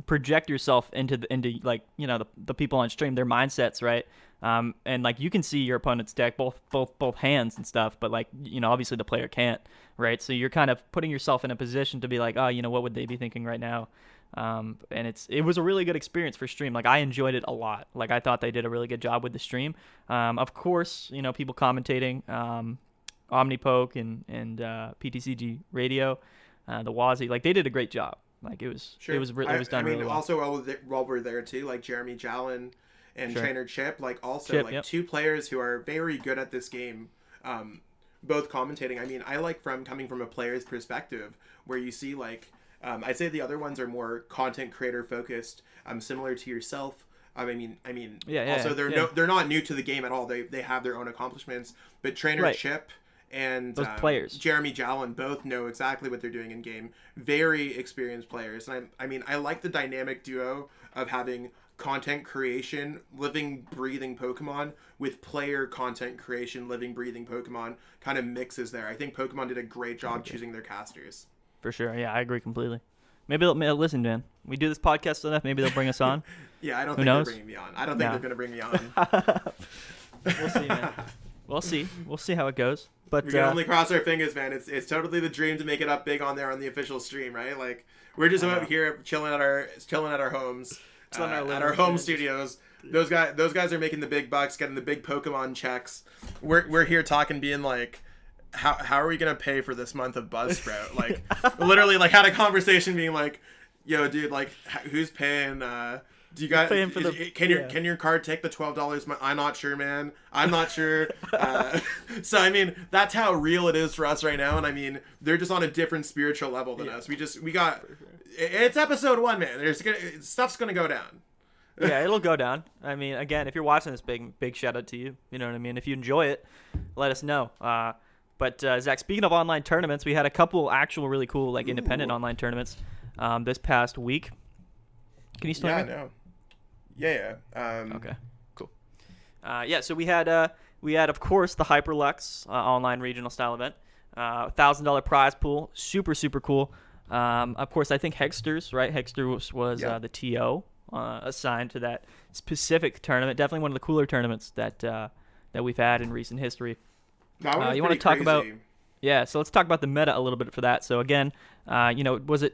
project yourself into like, you know, the people on stream, their mindsets, right? And like you can see your opponent's deck, both hands and stuff, but like, you know, obviously the player can't, right? So you're kind of putting yourself in a position to be like, oh, you know, what would they be thinking right now? And it was a really good experience for stream. Like I enjoyed it a lot. Like I thought they did a really good job with the stream. Of course, you know, people commentating, Omnipoke and PTCG Radio, the Wazi, like they did a great job. Like it was done really well. Also while we're there too, like Jeremy Jallin and Trainer Chip, like also Chip, like two players who are very good at this game, both commentating. I mean, I like coming from a player's perspective where you see like I'd say the other ones are more content creator focused, similar to yourself. They're not new to the game at all. They have their own accomplishments, but Trainer Chip and those players, Jeremy Jallin, both know exactly what they're doing in game. Very experienced players, and I like the dynamic duo of having content creation, living, breathing Pokemon with player content creation, living, breathing Pokemon kind of mixes there. I think Pokemon did a great job choosing their casters. For sure, yeah, I agree completely. Maybe they'll listen, Dan. We do this podcast enough. Maybe they'll bring us on. Yeah, I don't think they're bringing me on. I don't think they're going to bring me on. We'll see, man. We'll see how it goes. But we can only cross our fingers, man. It's totally the dream to make it up big on there on the official stream, right? Like we're just out here chilling at our homes, at our home studios. Those guys are making the big bucks, getting the big Pokemon checks. We're here talking, being like, how are we gonna pay for this month of Buzzsprout? Like literally, like had a conversation, being like, yo, dude, like who's paying? Do you guys can your card take the $12? I'm not sure, man. I'm not sure. So I mean, that's how real it is for us right now, and I mean, they're just on a different spiritual level than us. It's episode 1, man. Stuff's gonna go down. Yeah, it'll go down. I mean, again, if you're watching this, big shout out to you. You know what I mean? If you enjoy it, let us know. But Zach, speaking of online tournaments, we had a couple actual really cool like independent online tournaments this past week. Can you start? Yeah, I know. Yeah. Okay. Cool. So we had of course the Hyperlux online regional style event, $1,000 prize pool, super cool. Of course, I think Hexter's right. Hexter was the TO assigned to that specific tournament. Definitely one of the cooler tournaments that we've had in recent history. That one was you want to talk crazy. about? Yeah. So let's talk about the meta a little bit for that. So again, was it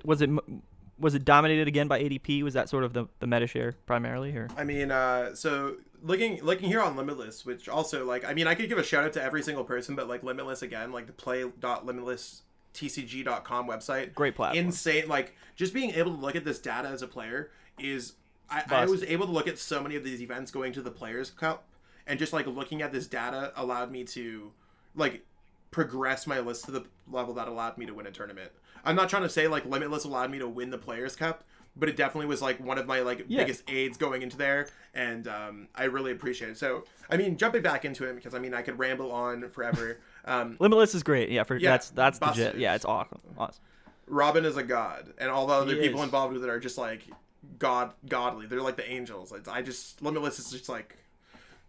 dominated again by ADP? Was that sort of the meta share primarily? Or I mean, so looking here on Limitless, which also like, I mean, I could give a shout out to every single person, but like Limitless again, like the play.limitlesstcg.com website, great platform, insane. Like just being able to look at this data as a player is, I was able to look at so many of these events going to the Players Cup, and just like looking at this data allowed me to like progress my list to the level that allowed me to win a tournament. I'm not trying to say like Limitless allowed me to win the Players Cup, but it definitely was like one of my like biggest aids going into there, and I really appreciate it. So I mean, jumping back into it, because I mean I could ramble on forever. Limitless is great. Yeah, that's busted. legit. Yeah, it's awesome. Robin is a god, and all the other people involved with it are just like godly. They're like the angels. Limitless is just like,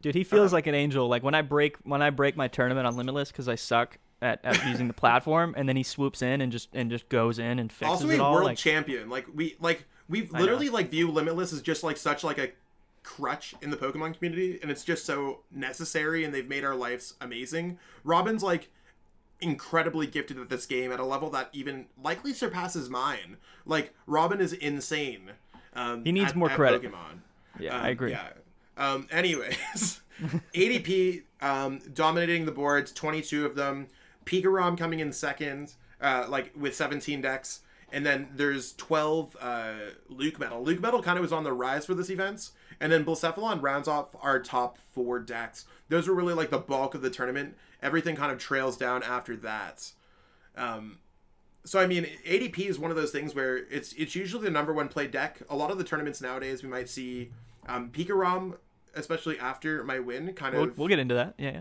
dude, he feels like an angel. Like when I break my tournament on Limitless because I suck at using the platform, and then he swoops in and just goes in and fixes also it all. Also a world champion. We've literally like view Limitless as just like such like a crutch in the Pokemon community, and it's just so necessary, and they've made our lives amazing. Robin's like incredibly gifted at this game at a level that even likely surpasses mine. Like Robin is insane. He needs more credit. Pokemon. Yeah, I agree. Yeah. Anyways, ADP dominating the boards, 22 of them. PikaRom coming in second, like with 17 decks. And then there's 12 Luke Metal. Luke Metal kind of was on the rise for this event. And then Blacephalon rounds off our top 4 decks. Those were really like the bulk of the tournament. Everything kind of trails down after that. So I mean, ADP is one of those things where it's usually the number 1 played deck. A lot of the tournaments nowadays, we might see PikaRom, especially after my win, We'll get into that. Yeah.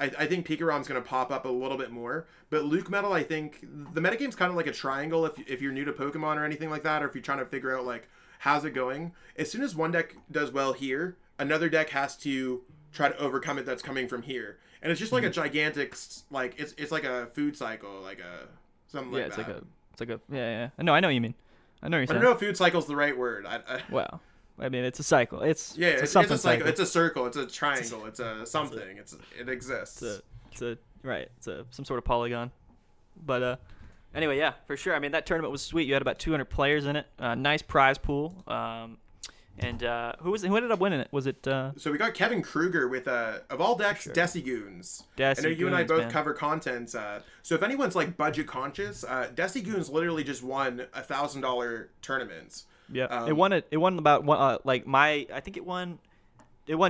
I think PikaRom's going to pop up a little bit more. But Luke Metal, I think the metagame's kind of like a triangle if you're new to Pokemon or anything like that, or if you're trying to figure out like how's it going. As soon as one deck does well here, another deck has to try to overcome it that's coming from here. And it's just like a gigantic, like it's like a food cycle, like a something like that. It's like a yeah. No, I know what you mean. I know what you're saying. I don't know if food cycle's the right word. Well, I mean, it's a cycle. It's a cycle. Cycle. It's a circle. It's a triangle. It's a something. It exists. It's some sort of polygon. But anyway, yeah, for sure. I mean, that tournament was sweet. You had about 200 players in it. Nice prize pool. And who ended up winning it? Was it? So we got Kevin Kruger with of all decks, sure. Desigoons. I know you and I both cover content. So if anyone's like budget conscious, Desigoons literally just won $1,000 tournaments. Yeah, it won about I think it won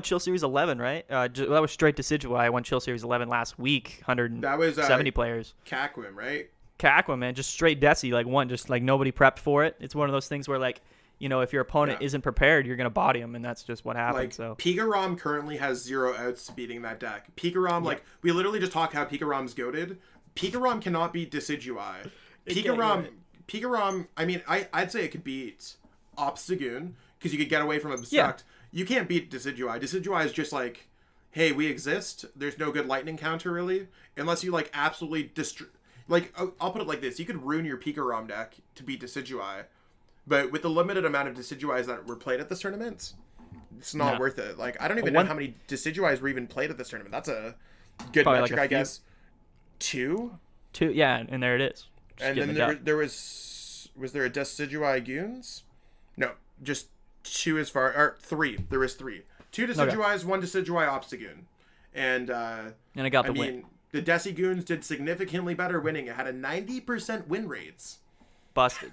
Chill Series 11, right? That was straight Decidueye. I won Chill Series 11 last week. 170 players. Cacwim, right? Cacwim, man, just straight Desi, just like nobody prepped for it. It's one of those things where like, you know, if your opponent isn't prepared, you're gonna body them, and that's just what happens. Like, so PikaRom currently has 0 outs to beating that deck. PikaRom, like we literally just talked how PikaRom's goated. PikaRom cannot beat Decidueye. PikaRom. I mean, I'd say it could beat Obstagoon because you could get away from Obstruct. Yeah. You can't beat Decidueye. Decidueye is just like, hey, we exist. There's no good lightning counter really, unless you like absolutely like I'll put it like this: you could ruin your PikaRom deck to beat Decidueye. But with the limited amount of Decidueyes that were played at this tournament, it's not worth it. Like, I don't even know how many Decidueyes were even played at this tournament. That's a good metric, I guess. 2? 2, yeah, and there it is. And then there was there a Decidueye Goons? No, just 2 as far, or 3. There was 3. 2 Decidueyes, 1 Decidueye Obstagoon. And I got the win. The Decigoons did significantly better winning. It had a 90% win rates. Busted.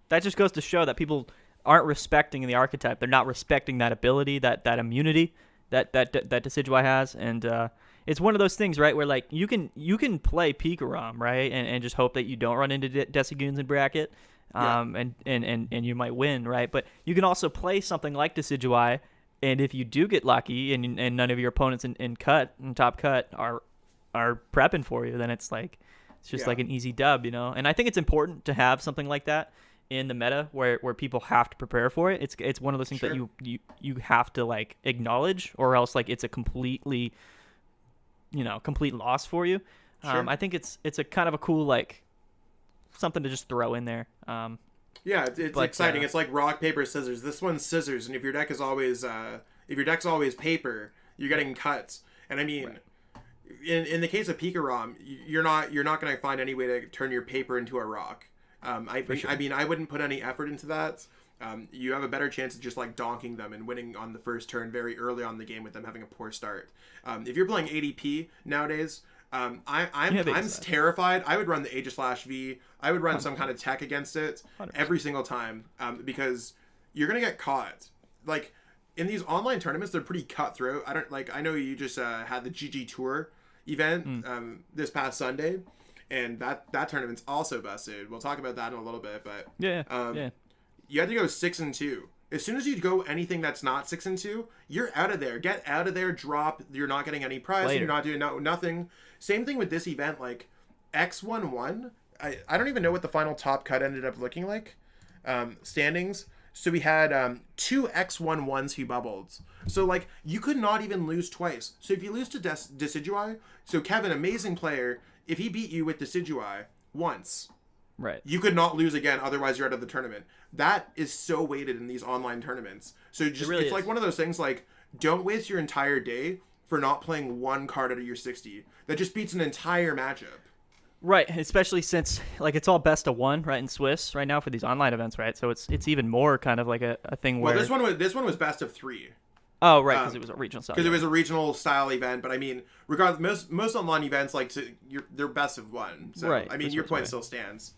That just goes to show that people aren't respecting the archetype. They're not respecting that ability, that immunity that Decidueye has, and it's one of those things, right, where like you can play PikaRom, right, and just hope that you don't run into Decigoons in bracket, and you might win, right? But you can also play something like Decidueye, and if you do get lucky and none of your opponents in top cut are prepping for you, then it's just like an easy dub, you know. And I think it's important to have something like that in the meta where people have to prepare for it. It's one of those things that you have to like acknowledge, or else like it's a complete loss for you. I think it's a kind of a cool like something to just throw in there. It's exciting. It's like rock paper scissors. This one's scissors, and if your deck is always deck's always paper, you're getting cuts. And I mean, in the case of PikaRom, you're not going to find any way to turn your paper into a rock. I mean, I wouldn't put any effort into that. You have a better chance of just like donking them and winning on the first turn very early on in the game with them having a poor start. If you're playing ADP nowadays, I'm terrified. I would run the Aegislash-V. I would run some kind of tech against it 100%. Every single time, because you're gonna get caught. Like in these online tournaments, they're pretty cutthroat. I know you just had the GG Tour event this past Sunday. And that tournament's also busted. We'll talk about that in a little bit, but you had to go 6-2. As soon as you go anything that's not 6-2, you're out of there. Get out of there. Drop. You're not getting any prize. You're not doing nothing. Same thing with this event. Like X11. I don't even know what the final top cut ended up looking like. Standings. So we had 2 X11s he bubbled. So like you could not even lose twice. So if you lose to Decidueye, so Kevin, amazing player, if he beat you with Decidueye once, right, you could not lose again. Otherwise, you're out of the tournament. That is so weighted in these online tournaments. So just it's like one of those things. Like, don't waste your entire day for not playing one card out of your 60. That just beats an entire matchup. Right, especially since like it's all best of one, right, in Swiss right now for these online events, right? So it's even more kind of like a thing where this one was best of 3. Oh, right, because it was a regional style. Because it was a regional style event, but I mean, regardless, most online events they're best of 1. So right, I mean, your point still stands.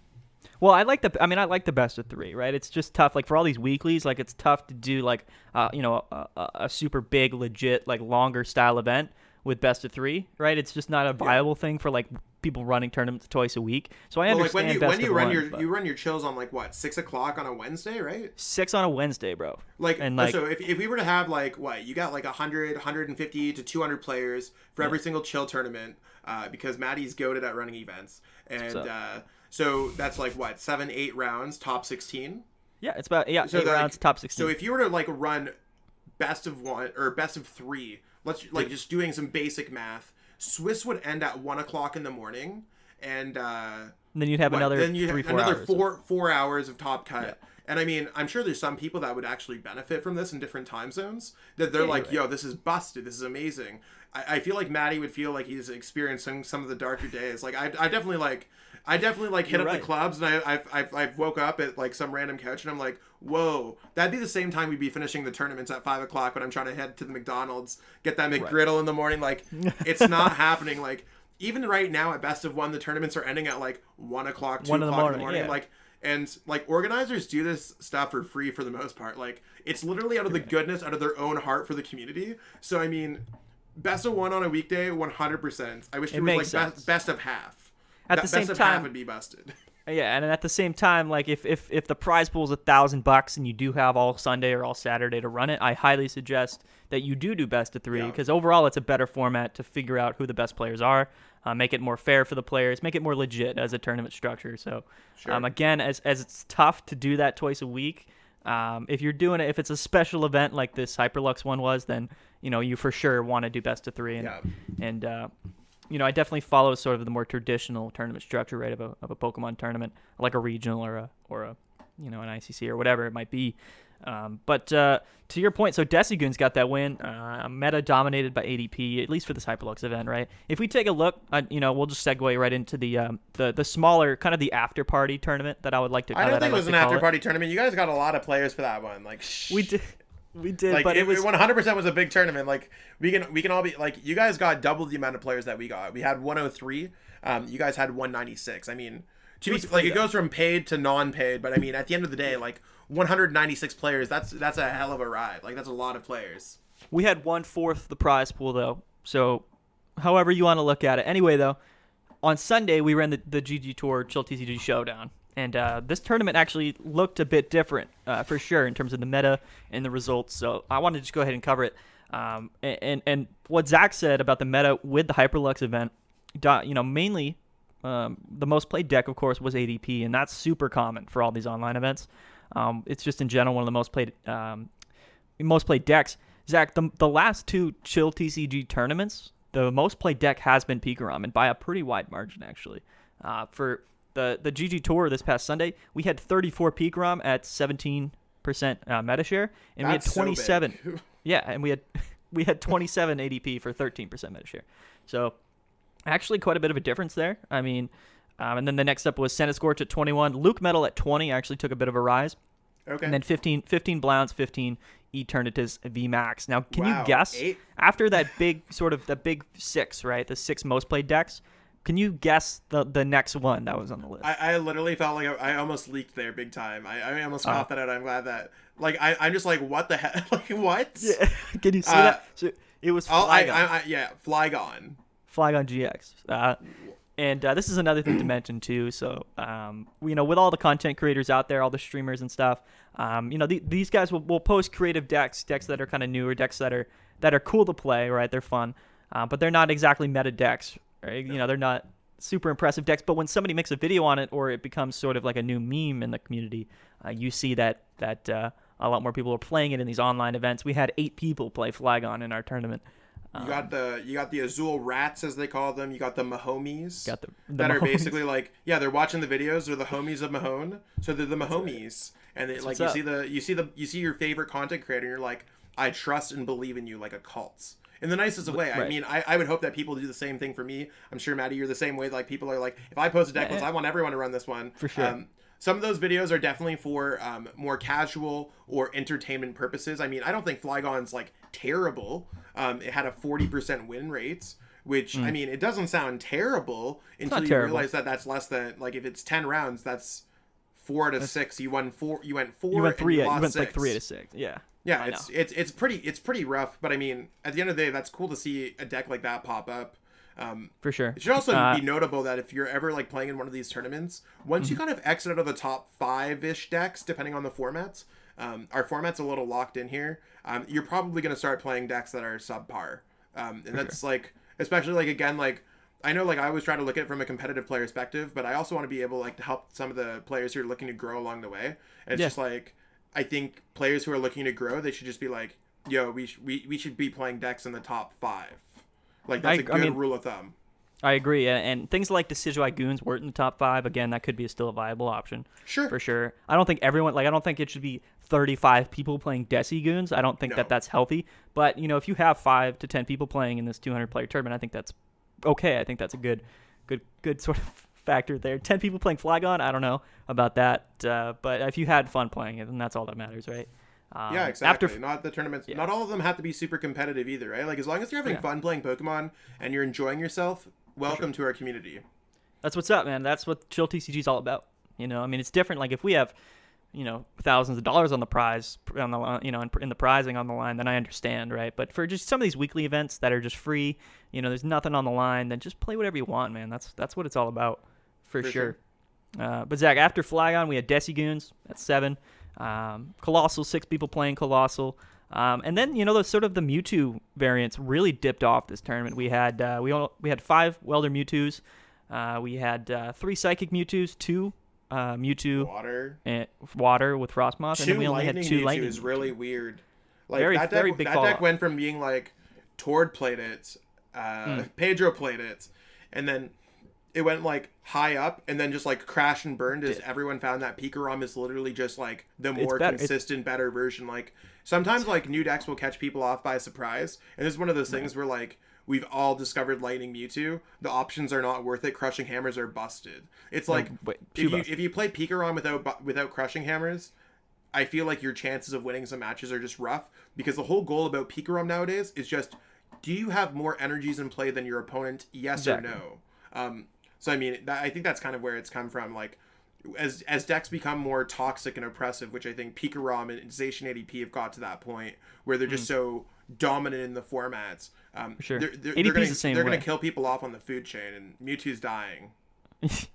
Well, I like the best of 3, right? It's just tough, like for all these weeklies, like it's tough to do like a super big, legit, like longer style event with best of 3, right? It's just not a viable thing for like people running tournaments twice a week. So I understand you run your chills on like what 6 o'clock on a Wednesday, right? 6 on a Wednesday, bro. So if we were to have like what you got like 100, 150 to 200 players for every single chill tournament, because Maddie's goated at running events, and so that's like what 7-8 rounds, top 16. Yeah, it's about 8 rounds, top 16. So if you were to like run best of 1 or best of 3, let's like just doing some basic math. Swiss would end at 1 o'clock in the morning, and then you'd have another 4 hours of top cut. Yeah. And I mean, I'm sure there's some people that would actually benefit from this in different time zones. That they're like, yo, this is busted. This is amazing. I feel like Maddie would feel like he's experiencing some of the darker days. Like I definitely hit up the clubs, and I woke up at like some random couch, and I'm like, whoa, that'd be the same time we'd be finishing the tournaments at 5 o'clock when I'm trying to head to the McDonald's, get that McGriddle in the morning. Like, it's not happening. Like, even right now at best of 1, the tournaments are ending at like 1 o'clock, 2 o'clock in the morning. Yeah. Like, and like organizers do this stuff for free for the most part. Like, it's literally out of the goodness, out of their own heart for the community. So I mean, best of 1 on a weekday, 100%. I wish it was like best of half. At the same time, half would be busted. Yeah, and at the same time, like if the prize pool is $1,000 and you do have all Sunday or all Saturday to run it, I highly suggest that you do best of 3, because overall it's a better format to figure out who the best players are, make it more fair for the players, make it more legit as a tournament structure. So again, as it's tough to do that twice a week, if you're doing it, if it's a special event like this Hyperlux one was, then you for sure want to do best of 3, and I definitely follow sort of the more traditional tournament structure, right, of a Pokemon tournament, like a regional or a an ICC or whatever it might be. But to your point, so Decigoon's got that win, meta dominated by ADP, at least for this Hyperlux event, right? If we take a look, we'll just segue right into the smaller, kind of the after party tournament that I would like to. I don't think it was an after party tournament. You guys got a lot of players for that one. Like we did. We did, like, but it was 100% was a big tournament. Like we can all be like, you guys got double the amount of players that we got. We had 103. You guys had 196. I mean, it goes from paid to non-paid, but I mean, at the end of the day, like 196 players. That's a hell of a ride. Like that's a lot of players. We had 1/4 the prize pool though. So, however you want to look at it. Anyway, though, on Sunday we ran the GG Tour Chill TCG Showdown. And this tournament actually looked a bit different, for sure, in terms of the meta and the results. So I wanted to just go ahead and cover it. And what Zach said about the meta with the Hyperlux event, mainly the most played deck, of course, was ADP, and that's super common for all these online events. It's just in general one of the most played decks. Zach, the last 2 Chill TCG tournaments, the most played deck has been PikaRom, and by a pretty wide margin, actually. For the GG Tour this past Sunday, we had 34 PikaRom at 17% meta share, and that's we had 27. So big. Yeah, and we had 27 ADP for 13% meta share. So actually quite a bit of a difference there. I mean, and then the next up was Scorch at 21. Luke Metal at 20 actually took a bit of a rise. Okay. And then 15 Blounce, 15 Eternatus VMAX. Now, can you guess, 8? after that big 6, right, the 6 most played decks, can you guess the next one that was on the list? I literally felt like I almost leaked there big time. I almost coughed that out. I'm glad that, like, I'm just like, what the heck? Like, what? Yeah. Can you see that? So it was Flygon. Flygon. Flygon GX. And this is another thing to mention too. So, with all the content creators out there, all the streamers and stuff, these guys will post creative decks that are kind of newer, decks that are cool to play, right? They're fun, but they're not exactly meta decks, right? They're not super impressive decks. But when somebody makes a video on it, or it becomes sort of like a new meme in the community, you see that a lot more people are playing it in these online events. We had 8 people play Flagon in our tournament. You got the Azul Rats, as they call them. You got the Mahomies. Got the that Mahomies. Are basically like, yeah, they're watching the videos. They're the homies of Mahone, so they're the Mahomies. And they, like, you see your favorite content creator, and you're like, I trust and believe in you like a cult. In the nicest way. Right. I mean, I would hope that people do the same thing for me. I'm sure, Maddie, you're the same way. Like, people are like, if I post a deck list, I want everyone to run this one. For sure. Some of those videos are definitely for more casual or entertainment purposes. I mean, I don't think Flygon's like terrible. It had a 40% win rate, which I mean, it doesn't sound terrible until you realize that that's less than, like, if it's 10 rounds, that's 4 out of 6. You won 4. You went 4. You went 3. You went 6. Like 3 out of 6. Yeah. Yeah, it's pretty rough. But I mean, at the end of the day, that's cool to see a deck like that pop up. For sure. It should also be notable that if you're ever like playing in one of these tournaments, once you kind of exit out of the top 5-ish decks, depending on the formats, our format's a little locked in here. You're probably going to start playing decks that are subpar. And that's like, especially like, again, like, I know, like, I always try to look at it from a competitive player perspective, but I also want to be able, like, to help some of the players who are looking to grow along the way. And it's just like, I think players who are looking to grow, they should just be like, yo, we should be playing decks in the top 5. Like, that's a good rule of thumb. I agree, and things like Decidueye Goons weren't in the top 5. Again, that could be still a viable option. Sure. For sure. I don't think everyone, like, I don't think it should be 35 people playing Desi Goons. I don't think that's healthy. But, if you have 5 to 10 people playing in this 200-player tournament, I think that's okay. I think that's a good sort of factor there. 10 people playing Flagon, I don't know about that. But if you had fun playing it, then that's all that matters, right? Yeah, exactly. Not the tournaments. Yeah. Not all of them have to be super competitive either, right? Like, as long as you're having fun playing Pokemon and you're enjoying yourself, welcome to our community. That's what's up, man. That's what Chill TCG is all about. I mean, it's different. Like, if we have, thousands of dollars on the prize, in the prizing on the line, then I understand, right? But for just some of these weekly events that are just free, there's nothing on the line, then just play whatever you want, man. That's what it's all about, for sure. But Zach, after Flagon, we had Desi Goons. That's 7. Colossal, 6 people playing Colossal. And then, those sort of the Mewtwo variants really dipped off this tournament. We had 5 Welder Mewtwo's. We had 3 Psychic Mewtwo's, 2 Mewtwo water with Frostmoth, and then we only had 2 Lightning. Is really weird. Like, very big. That deck went from being like Tord played it, Pedro played it, and then it went like high up and then just like crashed and burned as everyone found that PikaRom is literally just like the more consistent, better version. Like, sometimes like new decks will catch people off by surprise, and this is one of those things where like we've all discovered Lightning Mewtwo. The options are not worth it. Crushing Hammers are busted. It's like if you play PikaRom without Crushing Hammers, I feel like your chances of winning some matches are just rough, because the whole goal about PikaRom nowadays is just, do you have more energies in play than your opponent? Yes or no? So, I mean, I think that's kind of where it's come from. Like, as decks become more toxic and oppressive, which I think PikaRom and Zacian ADP have got to that point where they're just so dominant in the formats. Sure. They're going to kill people off on the food chain, and Mewtwo's dying.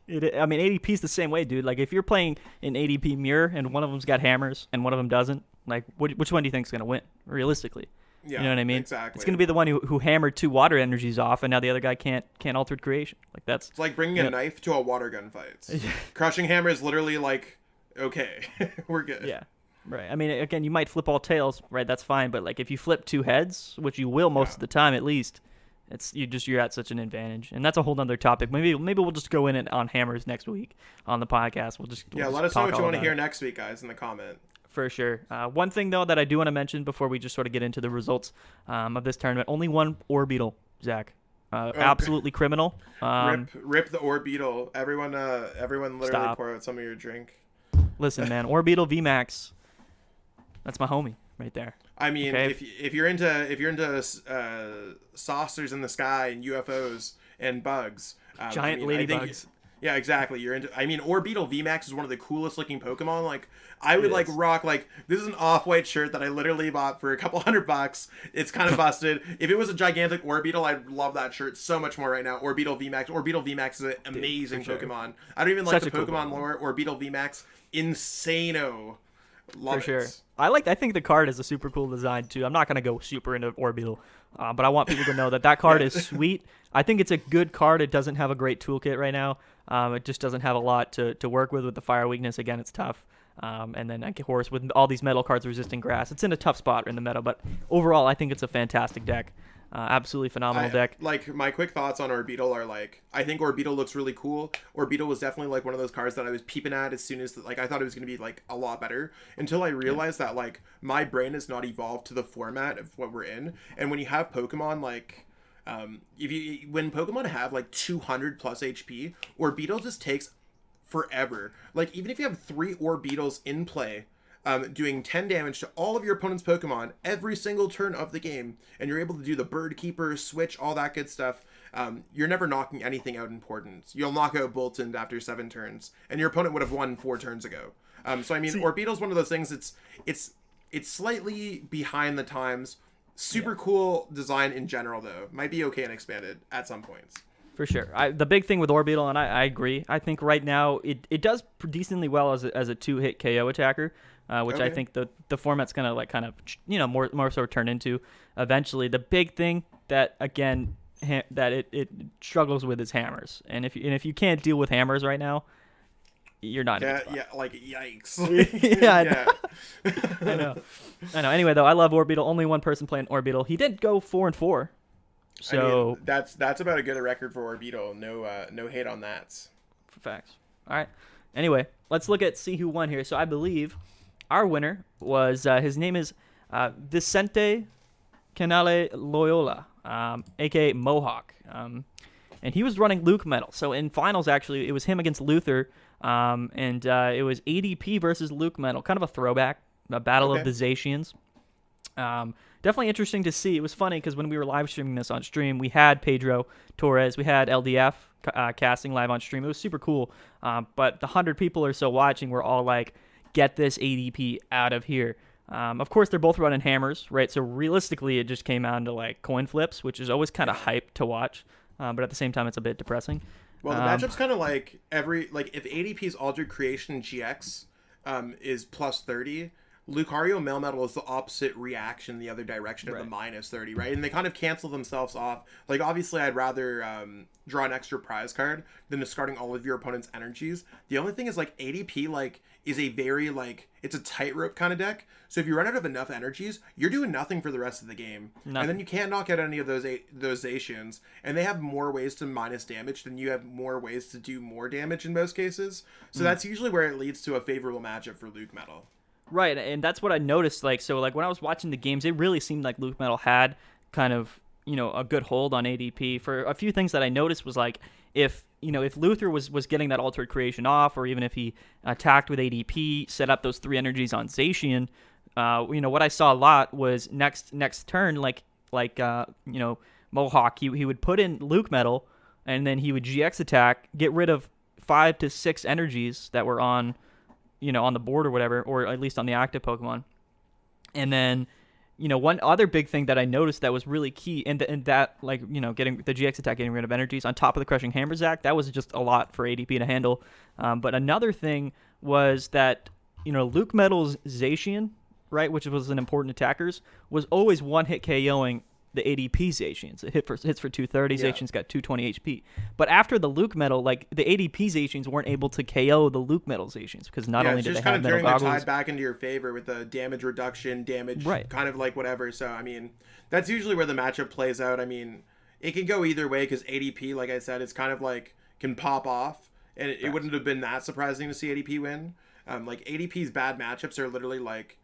ADP's the same way, dude. Like, if you're playing an ADP mirror and one of them's got hammers and one of them doesn't, like, which one do you think's going to win, realistically? Yeah, you know what I mean? Exactly. It's going to be the one who hammered 2 water energies off, and now the other guy can't altered creation. Like, that's... It's like bringing a knife to a water gun fight. Crushing Hammer is literally like, okay, we're good. Yeah, right. I mean, again, you might flip all tails, right? That's fine, but like if you flip 2 heads, which you will most of the time at least, you're at such an advantage, and that's a whole nother topic. Maybe we'll just go in it on hammers next week on the podcast. We'll let us know what you want to hear next week, guys, in the comment. For sure. One thing, though, that I do want to mention before we just sort of get into the results of this tournament, only 1 Orbeetle, Zach. Absolutely criminal. Rip the Orbeetle. Everyone literally pour out some of your drink. Listen, man, Orbeetle VMAX, that's my homie right there. I mean, okay? if you're into saucers in the sky and UFOs and bugs, giant ladybugs. Yeah, exactly. You're into. I mean, Orbeetle VMAX is one of the coolest looking Pokemon. Like, I would like rock like this is an off-white shirt that I literally bought for a couple $100. It's kind of busted. If it was a gigantic Orbeetle, I'd love that shirt so much more right now. Orbeetle VMAX. Orbeetle VMAX is an amazing Pokemon. I don't even like the Pokemon lore. Orbeetle VMAX, insano. Love it. For sure. I think the card is a super cool design too. I'm not gonna go super into Orbeetle, but I want people to know that card is sweet. I think it's a good card. It doesn't have a great toolkit right now. It just doesn't have a lot to work with the fire weakness. Again, it's tough. And then of course with all these metal cards resisting grass, it's in a tough spot in the meta. But overall, I think it's a fantastic deck. Absolutely phenomenal deck. Like, my quick thoughts on Orbeetle are like, I think Orbeetle looks really cool. Orbeetle was definitely like one of those cards that I was peeping at as soon as like I thought it was going to be like a lot better until I realized that like my brain is not evolved to the format of what we're in. And when you have Pokemon like when Pokemon have like 200 plus HP, Orbeetle just takes forever. Like, even if you have 3 Orbeetles in play, doing 10 damage to all of your opponent's Pokemon every single turn of the game, and you're able to do the Bird Keeper, Switch, all that good stuff, you're never knocking anything out important. You'll knock out Boltund after 7 turns, and your opponent would have won 4 turns ago. So I mean, Orbeetle's one of those things. It's slightly behind the times. Super cool design in general, though. Might be okay and expanded at some points. For sure. The big thing with Orbeetle, and I agree, I think right now it does decently well as a 2-hit KO attacker, which I think the format's going to like kind of, more sort of turn into eventually. The big thing that, again, that it struggles with is hammers. And if you can't deal with hammers right now, you're not in a good spot. Yeah, like, yikes. I know. Anyway, though, I love Orbeetle. Only one person playing Orbeetle. He did go 4-4. So I mean, that's about a good record for Orbeetle. No hate on that. Facts. All right. Anyway, let's see who won here. So I believe our winner was his name is Vicente Canale Loyola, aka Mohawk, and he was running Luke Metal. So in finals, actually, it was him against Luther, and it was ADP versus Luke Metal, kind of a throwback, a battle of the Zacians. Definitely interesting to see. It was funny because when we were live streaming this on stream, we had Pedro Torres, we had LDF casting live on stream. It was super cool. But the 100 people or so watching were all like, get this ADP out of here. Of course, they're both running hammers, right? So realistically, it just came down to like coin flips, which is always kind of hype to watch. But at the same time, it's a bit depressing. Well, the matchup's kind of like if ADP's Altered Creation GX is plus 30, Lucario Melmetal is the opposite reaction, the other direction of the minus 30, right? And they kind of cancel themselves off. Like, obviously, I'd rather draw an extra prize card than discarding all of your opponent's energies. The only thing is, like, ADP, like, is a very, like, it's a tightrope kind of deck. So if you run out of enough energies, you're doing nothing for the rest of the game. Nothing. And then you can't knock out any of those Zacians. And they have more ways to minus damage than you have more ways to do more damage in most cases. So that's usually where it leads to a favorable matchup for Luke Metal. Right, and that's what I noticed. Like, so like when I was watching the games, it really seemed like Luke Metal had kind of, a good hold on ADP. For a few things that I noticed was like if Luther was getting that Altered Creation off, or even if he attacked with ADP, set up those 3 energies on Zacian, what I saw a lot was next turn, like Mohawk, he would put in Luke Metal, and then he would GX attack, get rid of 5 to 6 energies that were on on the board or whatever, or at least on the active Pokemon. And then, one other big thing that I noticed that was really key, and that, like, getting the GX attack, getting rid of energies on top of the Crushing Hammer Zac, that was just a lot for ADP to handle. But another thing was that, Luke Metal's Zacian, right, which was an important attackers, was always one-hit KOing the ADP Zacians. It hits for 230. Yeah. Zacian's got 220 HP. But after the Luke Metal, like, the ADP Zacians weren't able to KO the Luke Metal Zacians because not only did they have metal goggles. It's just kind of turning the tide back into your favor with the damage reduction, kind of like whatever. So, I mean, that's usually where the matchup plays out. I mean, it can go either way because ADP, like I said, it's kind of like can pop off. And it wouldn't have been that surprising to see ADP win. Like, ADP's bad matchups are literally like,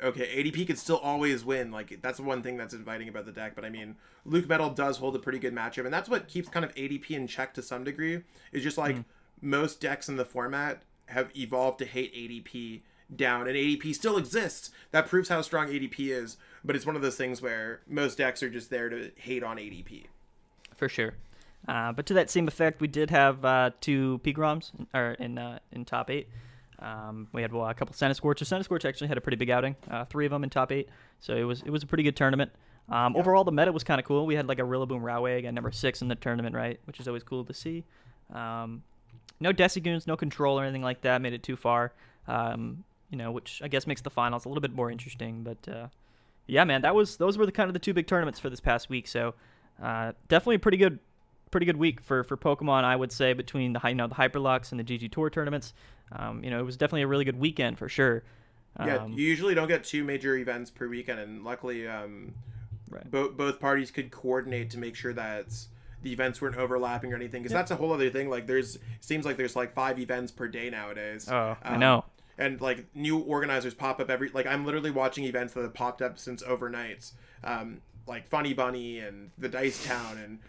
okay, ADP could still always win. Like, that's one thing that's inviting about the deck. But I mean, Luke Metal does hold a pretty good matchup, and that's what keeps kind of ADP in check to some degree. Is just like most decks in the format have evolved to hate ADP down, and ADP still exists. That proves how strong ADP is. But it's one of those things where most decks are just there to hate on ADP. For sure. But to that same effect, we did have 2 PikaRoms in top 8. We had a couple Centiskorch. Centiskorch actually had a pretty big outing, 3 of them in top 8. So it was a pretty good tournament. Overall, the meta was kind of cool. We had like a Rillaboom Roweg at number 6 in the tournament, right? Which is always cool to see. No Decigoons, no Control or anything like that. Made it too far. Which I guess makes the finals a little bit more interesting. But yeah, man, those were the 2 big tournaments for this past week. So definitely a pretty good week for Pokemon, I would say, between the Hyperlux and the GG Tour tournaments. It was definitely a really good weekend for sure. Yeah, you usually don't get 2 major events per weekend, and luckily, right. both parties could coordinate to make sure that the events weren't overlapping or anything. Because that's a whole other thing. Like, seems like there's like 5 events per day nowadays. Oh, I know. And like new organizers pop up I'm literally watching events that have popped up since overnight, like Funny Bunny and the Dice Town and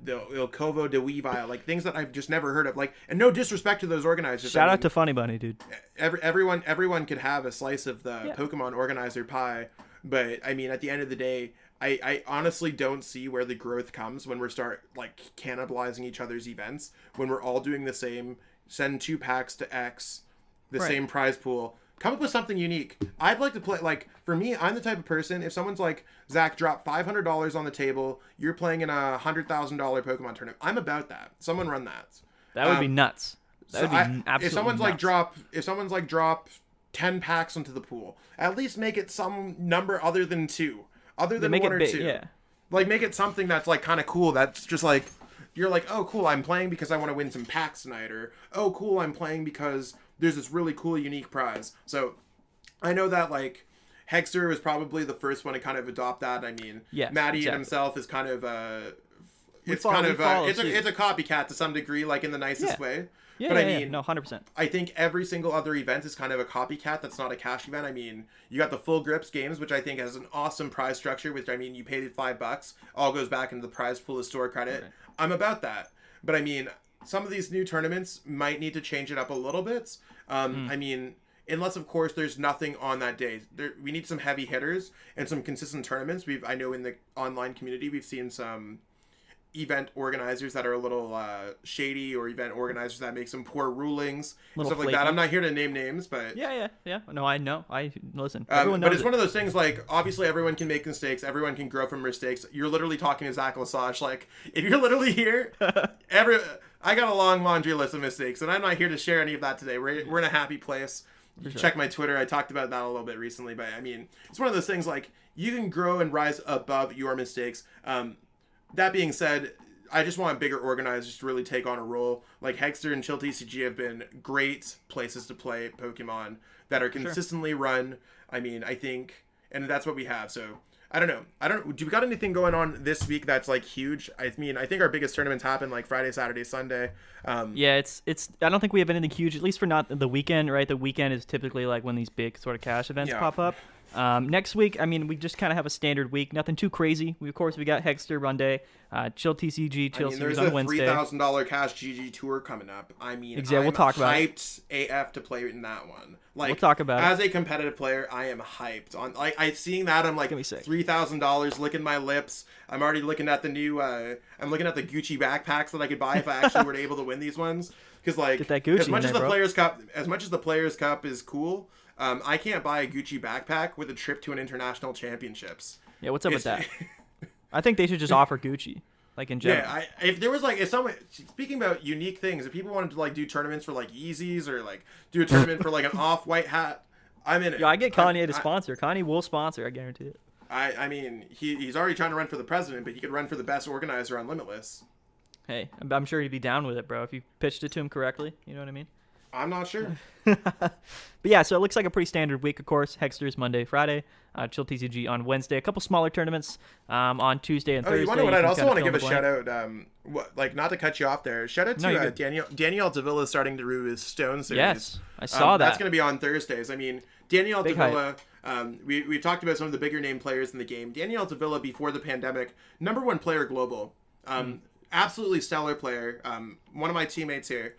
the Il Covo de Weavile, like things that I've just never heard of. Like, and no disrespect to those organizers. Shout out to Funny Bunny, dude. Everyone could have a slice of the Pokemon organizer pie, but I mean, at the end of the day, I honestly don't see where the growth comes when we start like cannibalizing each other's events, when we're all doing the same, send 2 packs to X, the same prize pool. Come up with something unique. I'd like to play, like, for me, I'm the type of person, if someone's like, Zach, drop $500 on the table, you're playing in a $100,000 Pokemon tournament. I'm about that. Someone run that. That would be nuts. That would be absolutely if someone's nuts. like drop 10 packs into the pool, at least make it some number other than 2. Other than 1 or 2. Yeah. Like, make it something that's like kind of cool. That's just like, you're like, oh cool, I'm playing because I want to win some packs tonight, or oh cool, I'm playing because there's this really cool unique prize. So I know that like Hexter was probably the first one to kind of adopt that. I mean, Maddie himself is kind of it's a copycat to some degree, like in the nicest way. Yeah, but I mean, no, 100%. I think every single other event is kind of a copycat that's not a cash event. I mean, you got the Full Grips games, which I think has an awesome prize structure, which I mean, you paid $5, all goes back into the prize pool as store credit. Okay. I'm about that. But I mean, some of these new tournaments might need to change it up a little bit. I mean, unless of course there's nothing on that day. We need some heavy hitters and some consistent tournaments. I know in the online community we've seen some event organizers that are a little shady, or event organizers that make some poor rulings, stuff flaky. Like that. I'm not here to name names, but yeah. No, I know. I listen. But it's one of those things. Like, obviously, everyone can make mistakes. Everyone can grow from mistakes. You're literally talking to Zach Lesage. Like, if you're literally here, I got a long laundry list of mistakes, and I'm not here to share any of that today. We're in a happy place. Sure. Check my Twitter. I talked about that a little bit recently, but I mean, it's one of those things. Like, you can grow and rise above your mistakes. That being said, I just want bigger organizers to really take on a role. Like Hexter and Chill TCG have been great places to play Pokemon that are consistently run. I mean, I think, and that's what we have. So I don't know. Do we got anything going on this week that's like huge? I mean, I think our biggest tournaments happen like Friday, Saturday, Sunday. Yeah, it's. I don't think we have anything huge, at least for not the weekend, right? The weekend is typically like when these big sort of cash events pop up. Next week, I mean, we just kind of have a standard week. Nothing too crazy. We got Hexter Run Day, Chill TCG, Chill Series on Wednesday. There's a $3,000 cash GG tour coming up. I mean, exactly. We'll talk about hyped AF to play in that one. Like, we'll talk about as a competitive player, I am hyped on. Like, seeing that, I'm like $3,000, licking my lips. I'm already looking at the new. I'm looking at the Gucci backpacks that I could buy if I actually were able to win these ones. Because like, get that Gucci as much as the Players Cup is cool. I can't buy a Gucci backpack with a trip to an international championships. Yeah, what's up with that? I think they should just offer Gucci, like in general. Yeah, if someone, speaking about unique things, if people wanted to like do tournaments for like Yeezys or like do a tournament for like an off-white hat, I'm in it. Yeah, I get Kanye to sponsor. Kanye will sponsor, I guarantee it. I mean, he's already trying to run for the president, but he could run for the best organizer on Limitless. Hey, I'm sure he'd be down with it, bro, if you pitched it to him correctly. You know what I mean? I'm not sure. But yeah, so it looks like a pretty standard week, of course. Hexter's Monday, Friday. Chill TCG on Wednesday. A couple smaller tournaments on Tuesday and Thursday. You wonder what? I'd also want to give a shout out. Like, not to cut you off there. Shout out to Daniel Davila starting to rue his Stone series. Yes, I saw that. That's going to be on Thursdays. I mean, Daniel Davila. We've talked about some of the bigger name players in the game. Daniel Davila, before the pandemic, #1 player global. Absolutely stellar player. One of my teammates here.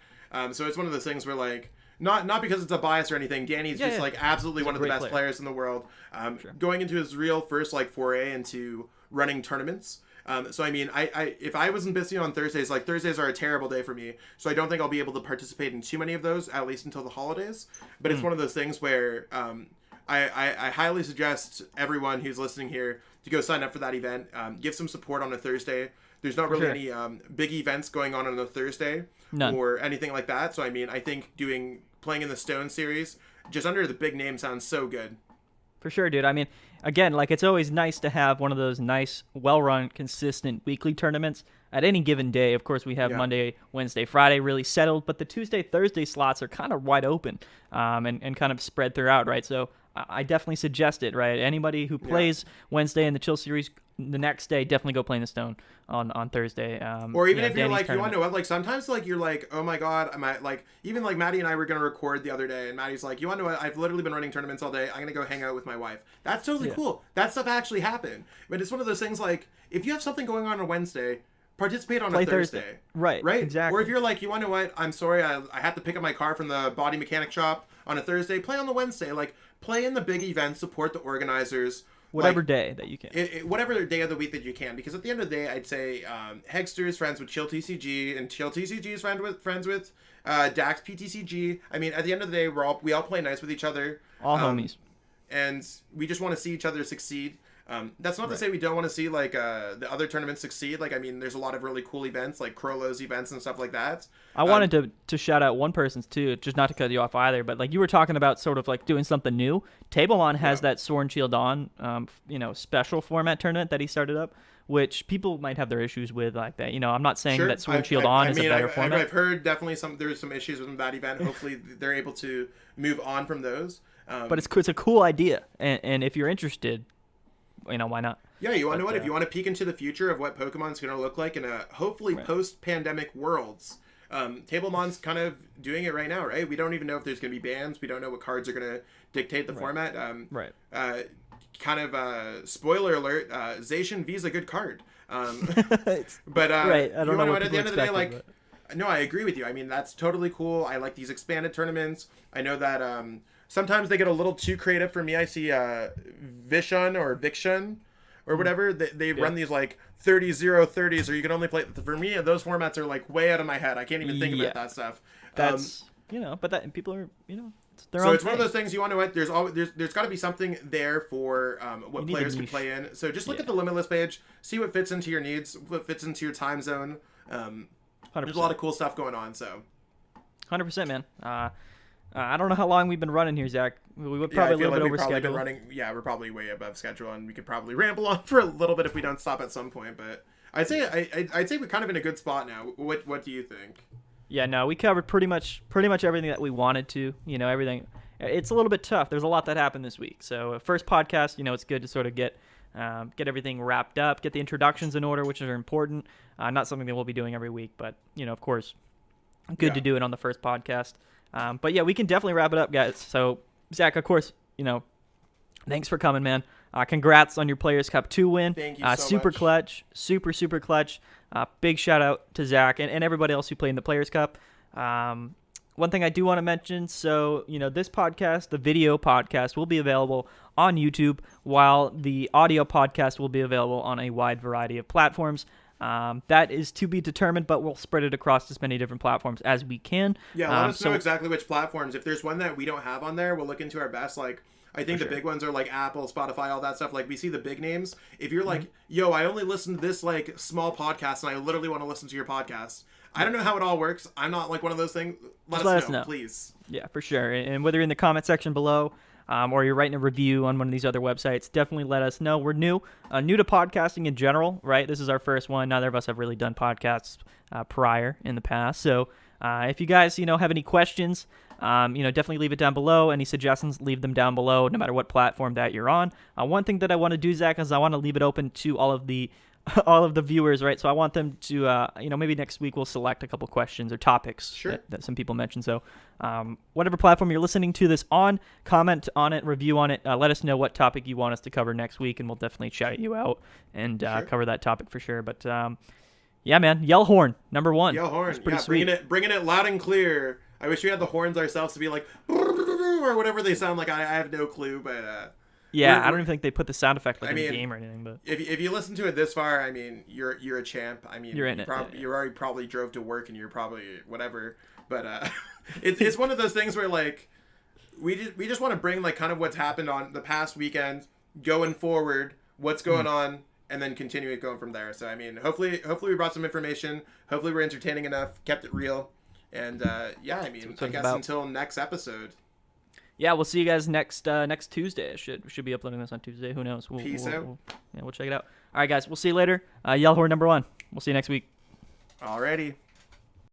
So it's one of those things where, like, not because it's a bias or anything. Danny's like absolutely one of the best players in the world. Going into his real first like foray into running tournaments. So I mean, if I wasn't busy on Thursdays, like Thursdays are a terrible day for me, so I don't think I'll be able to participate in too many of those, at least until the holidays. But it's one of those things where I highly suggest everyone who's listening here to go sign up for that event. Give some support on a Thursday. There's not really any big events going on a Thursday. None. Or anything like that. So I mean, I think playing in the Stone series just under the big name sounds so good. For sure, dude. I mean, again, like it's always nice to have one of those nice, well-run, consistent weekly tournaments at any given day. Of course, we have Monday, Wednesday, Friday really settled, but the Tuesday, Thursday slots are kind of wide open and kind of spread throughout, right? So I definitely suggest it, right? Anybody who plays Wednesday in the Chill series, the next day, definitely go play in the Stone on Thursday. Or even if you're like, you want to know what, like sometimes like you're like, oh my god, even like Maddie and I were going to record the other day, and Maddie's like, you want to know what, I've literally been running tournaments all day, I'm going to go hang out with my wife. That's totally cool. That stuff actually happened. But it's one of those things like, if you have something going on Wednesday, participate on a Thursday. Right, exactly. Or if you're like, you want to know what, I'm sorry, I had to pick up my car from the body mechanic shop on a Thursday, play on the Wednesday. Like, play in the big events, support the organizers. Whatever day that you can. Whatever day of the week that you can. Because at the end of the day, I'd say Hegster is friends with Chill TCG, and Chill TCG is friends with Dax PTCG. I mean, at the end of the day, we all play nice with each other. All homies. And we just want to see each other succeed. That's not to say we don't want to see like the other tournaments succeed. Like, I mean, there's a lot of really cool events like Krolo's events and stuff like that. I wanted to shout out one person's too, just not to cut you off either, but like you were talking about sort of like doing something new. Tablemon has that Sword and Shield On, special format tournament that he started up, which people might have their issues with like that. I'm not saying that Sword and Shield On is a better format. I've heard definitely there's some issues with that event. Hopefully they're able to move on from those. But it's a cool idea, and if you're interested, why not? Yeah, you want to know what? If you want to peek into the future of what Pokemon's going to look like in a hopefully post-pandemic worlds, Tablemon's kind of doing it right now, right? We don't even know if there's going to be bans. We don't know what cards are going to dictate the format. Spoiler alert, Zacian V is a good card. But right. I don't know what at the end of the day, like, but... no, I agree with you. I mean, that's totally cool. I like these expanded tournaments. I know that sometimes they get a little too creative for me. I see Vishun or Vixun or whatever. They run these like 30-0-30s, or you can only play. For me, those formats are like way out of my head. I can't even think about that stuff. That's but that people are it's one of those things. You want to know what? There's got to be something there for what players can play in. So just look at the Limitless page, see what fits into your needs, what fits into your time zone. There's a lot of cool stuff going on. So 100%, man. I don't know how long we've been running here, Zach. We would probably a little bit over schedule. We're probably way above schedule, and we could probably ramble on for a little bit if we don't stop at some point. But I'd say we're kind of in a good spot now. What do you think? Yeah, no, we covered pretty much everything that we wanted to. Everything. It's a little bit tough. There's a lot that happened this week. So first podcast, it's good to sort of get everything wrapped up, get the introductions in order, which are important. Not something that we'll be doing every week, but of course, good to do it on the first podcast. But yeah, we can definitely wrap it up, guys. So Zach, of course, thanks for coming, man. Congrats on your Players Cup 2 win. Thank you so super much. Clutch. Super clutch. Big shout out to Zach and everybody else who played in the Players Cup. One thing I do want to mention, so, this podcast, the video podcast, will be available on YouTube, while the audio podcast will be available on a wide variety of platforms. That is to be determined, but we'll spread it across as many different platforms as we can. Yeah, let us know exactly which platforms. If there's one that we don't have on there, we'll look into our best. Like, I think the big ones are like Apple, Spotify, all that stuff. Like, we see the big names. If you're like, yo, I only listen to this like small podcast, and I literally want to listen to your podcast. I don't know how it all works. I'm not like one of those things. Let us know, please. Yeah, for sure. And whether you're in the comment section below, or you're writing a review on one of these other websites, definitely let us know. We're new to podcasting in general, right? This is our first one. Neither of us have really done podcasts prior in the past. So if you guys, have any questions, definitely leave it down below. Any suggestions, leave them down below, no matter what platform that you're on. One thing that I want to do, Zach, is I want to leave it open to all of the viewers, right? So I want them to, maybe next week we'll select a couple questions or topics that some people mentioned. So whatever platform you're listening to this on, comment on it, review on it. Let us know what topic you want us to cover next week, and we'll definitely shout you out and cover that topic for sure. But yeah, man, Yell Horn, number 1. Yell Horn, pretty sweet. Bringing it loud and clear. I wish we had the horns ourselves to be like, or whatever they sound like. I have no clue, but Yeah, I don't even think they put the sound effect in the mean, game or anything. But if you listen to it this far, I mean, you're a champ. I mean, you're in it. You already probably drove to work and you're probably whatever. But it's one of those things where like we just want to bring like kind of what's happened on the past weekend, going forward, what's going on, and then continue it going from there. So I mean, hopefully we brought some information. Hopefully we're entertaining enough, kept it real, and yeah, I mean, I guess until next episode. Yeah, we'll see you guys next Tuesday. Should be uploading this on Tuesday. Who knows? Peace out. We'll check it out. All right, guys. We'll see you later. Yellhorn #1. We'll see you next week. Alrighty.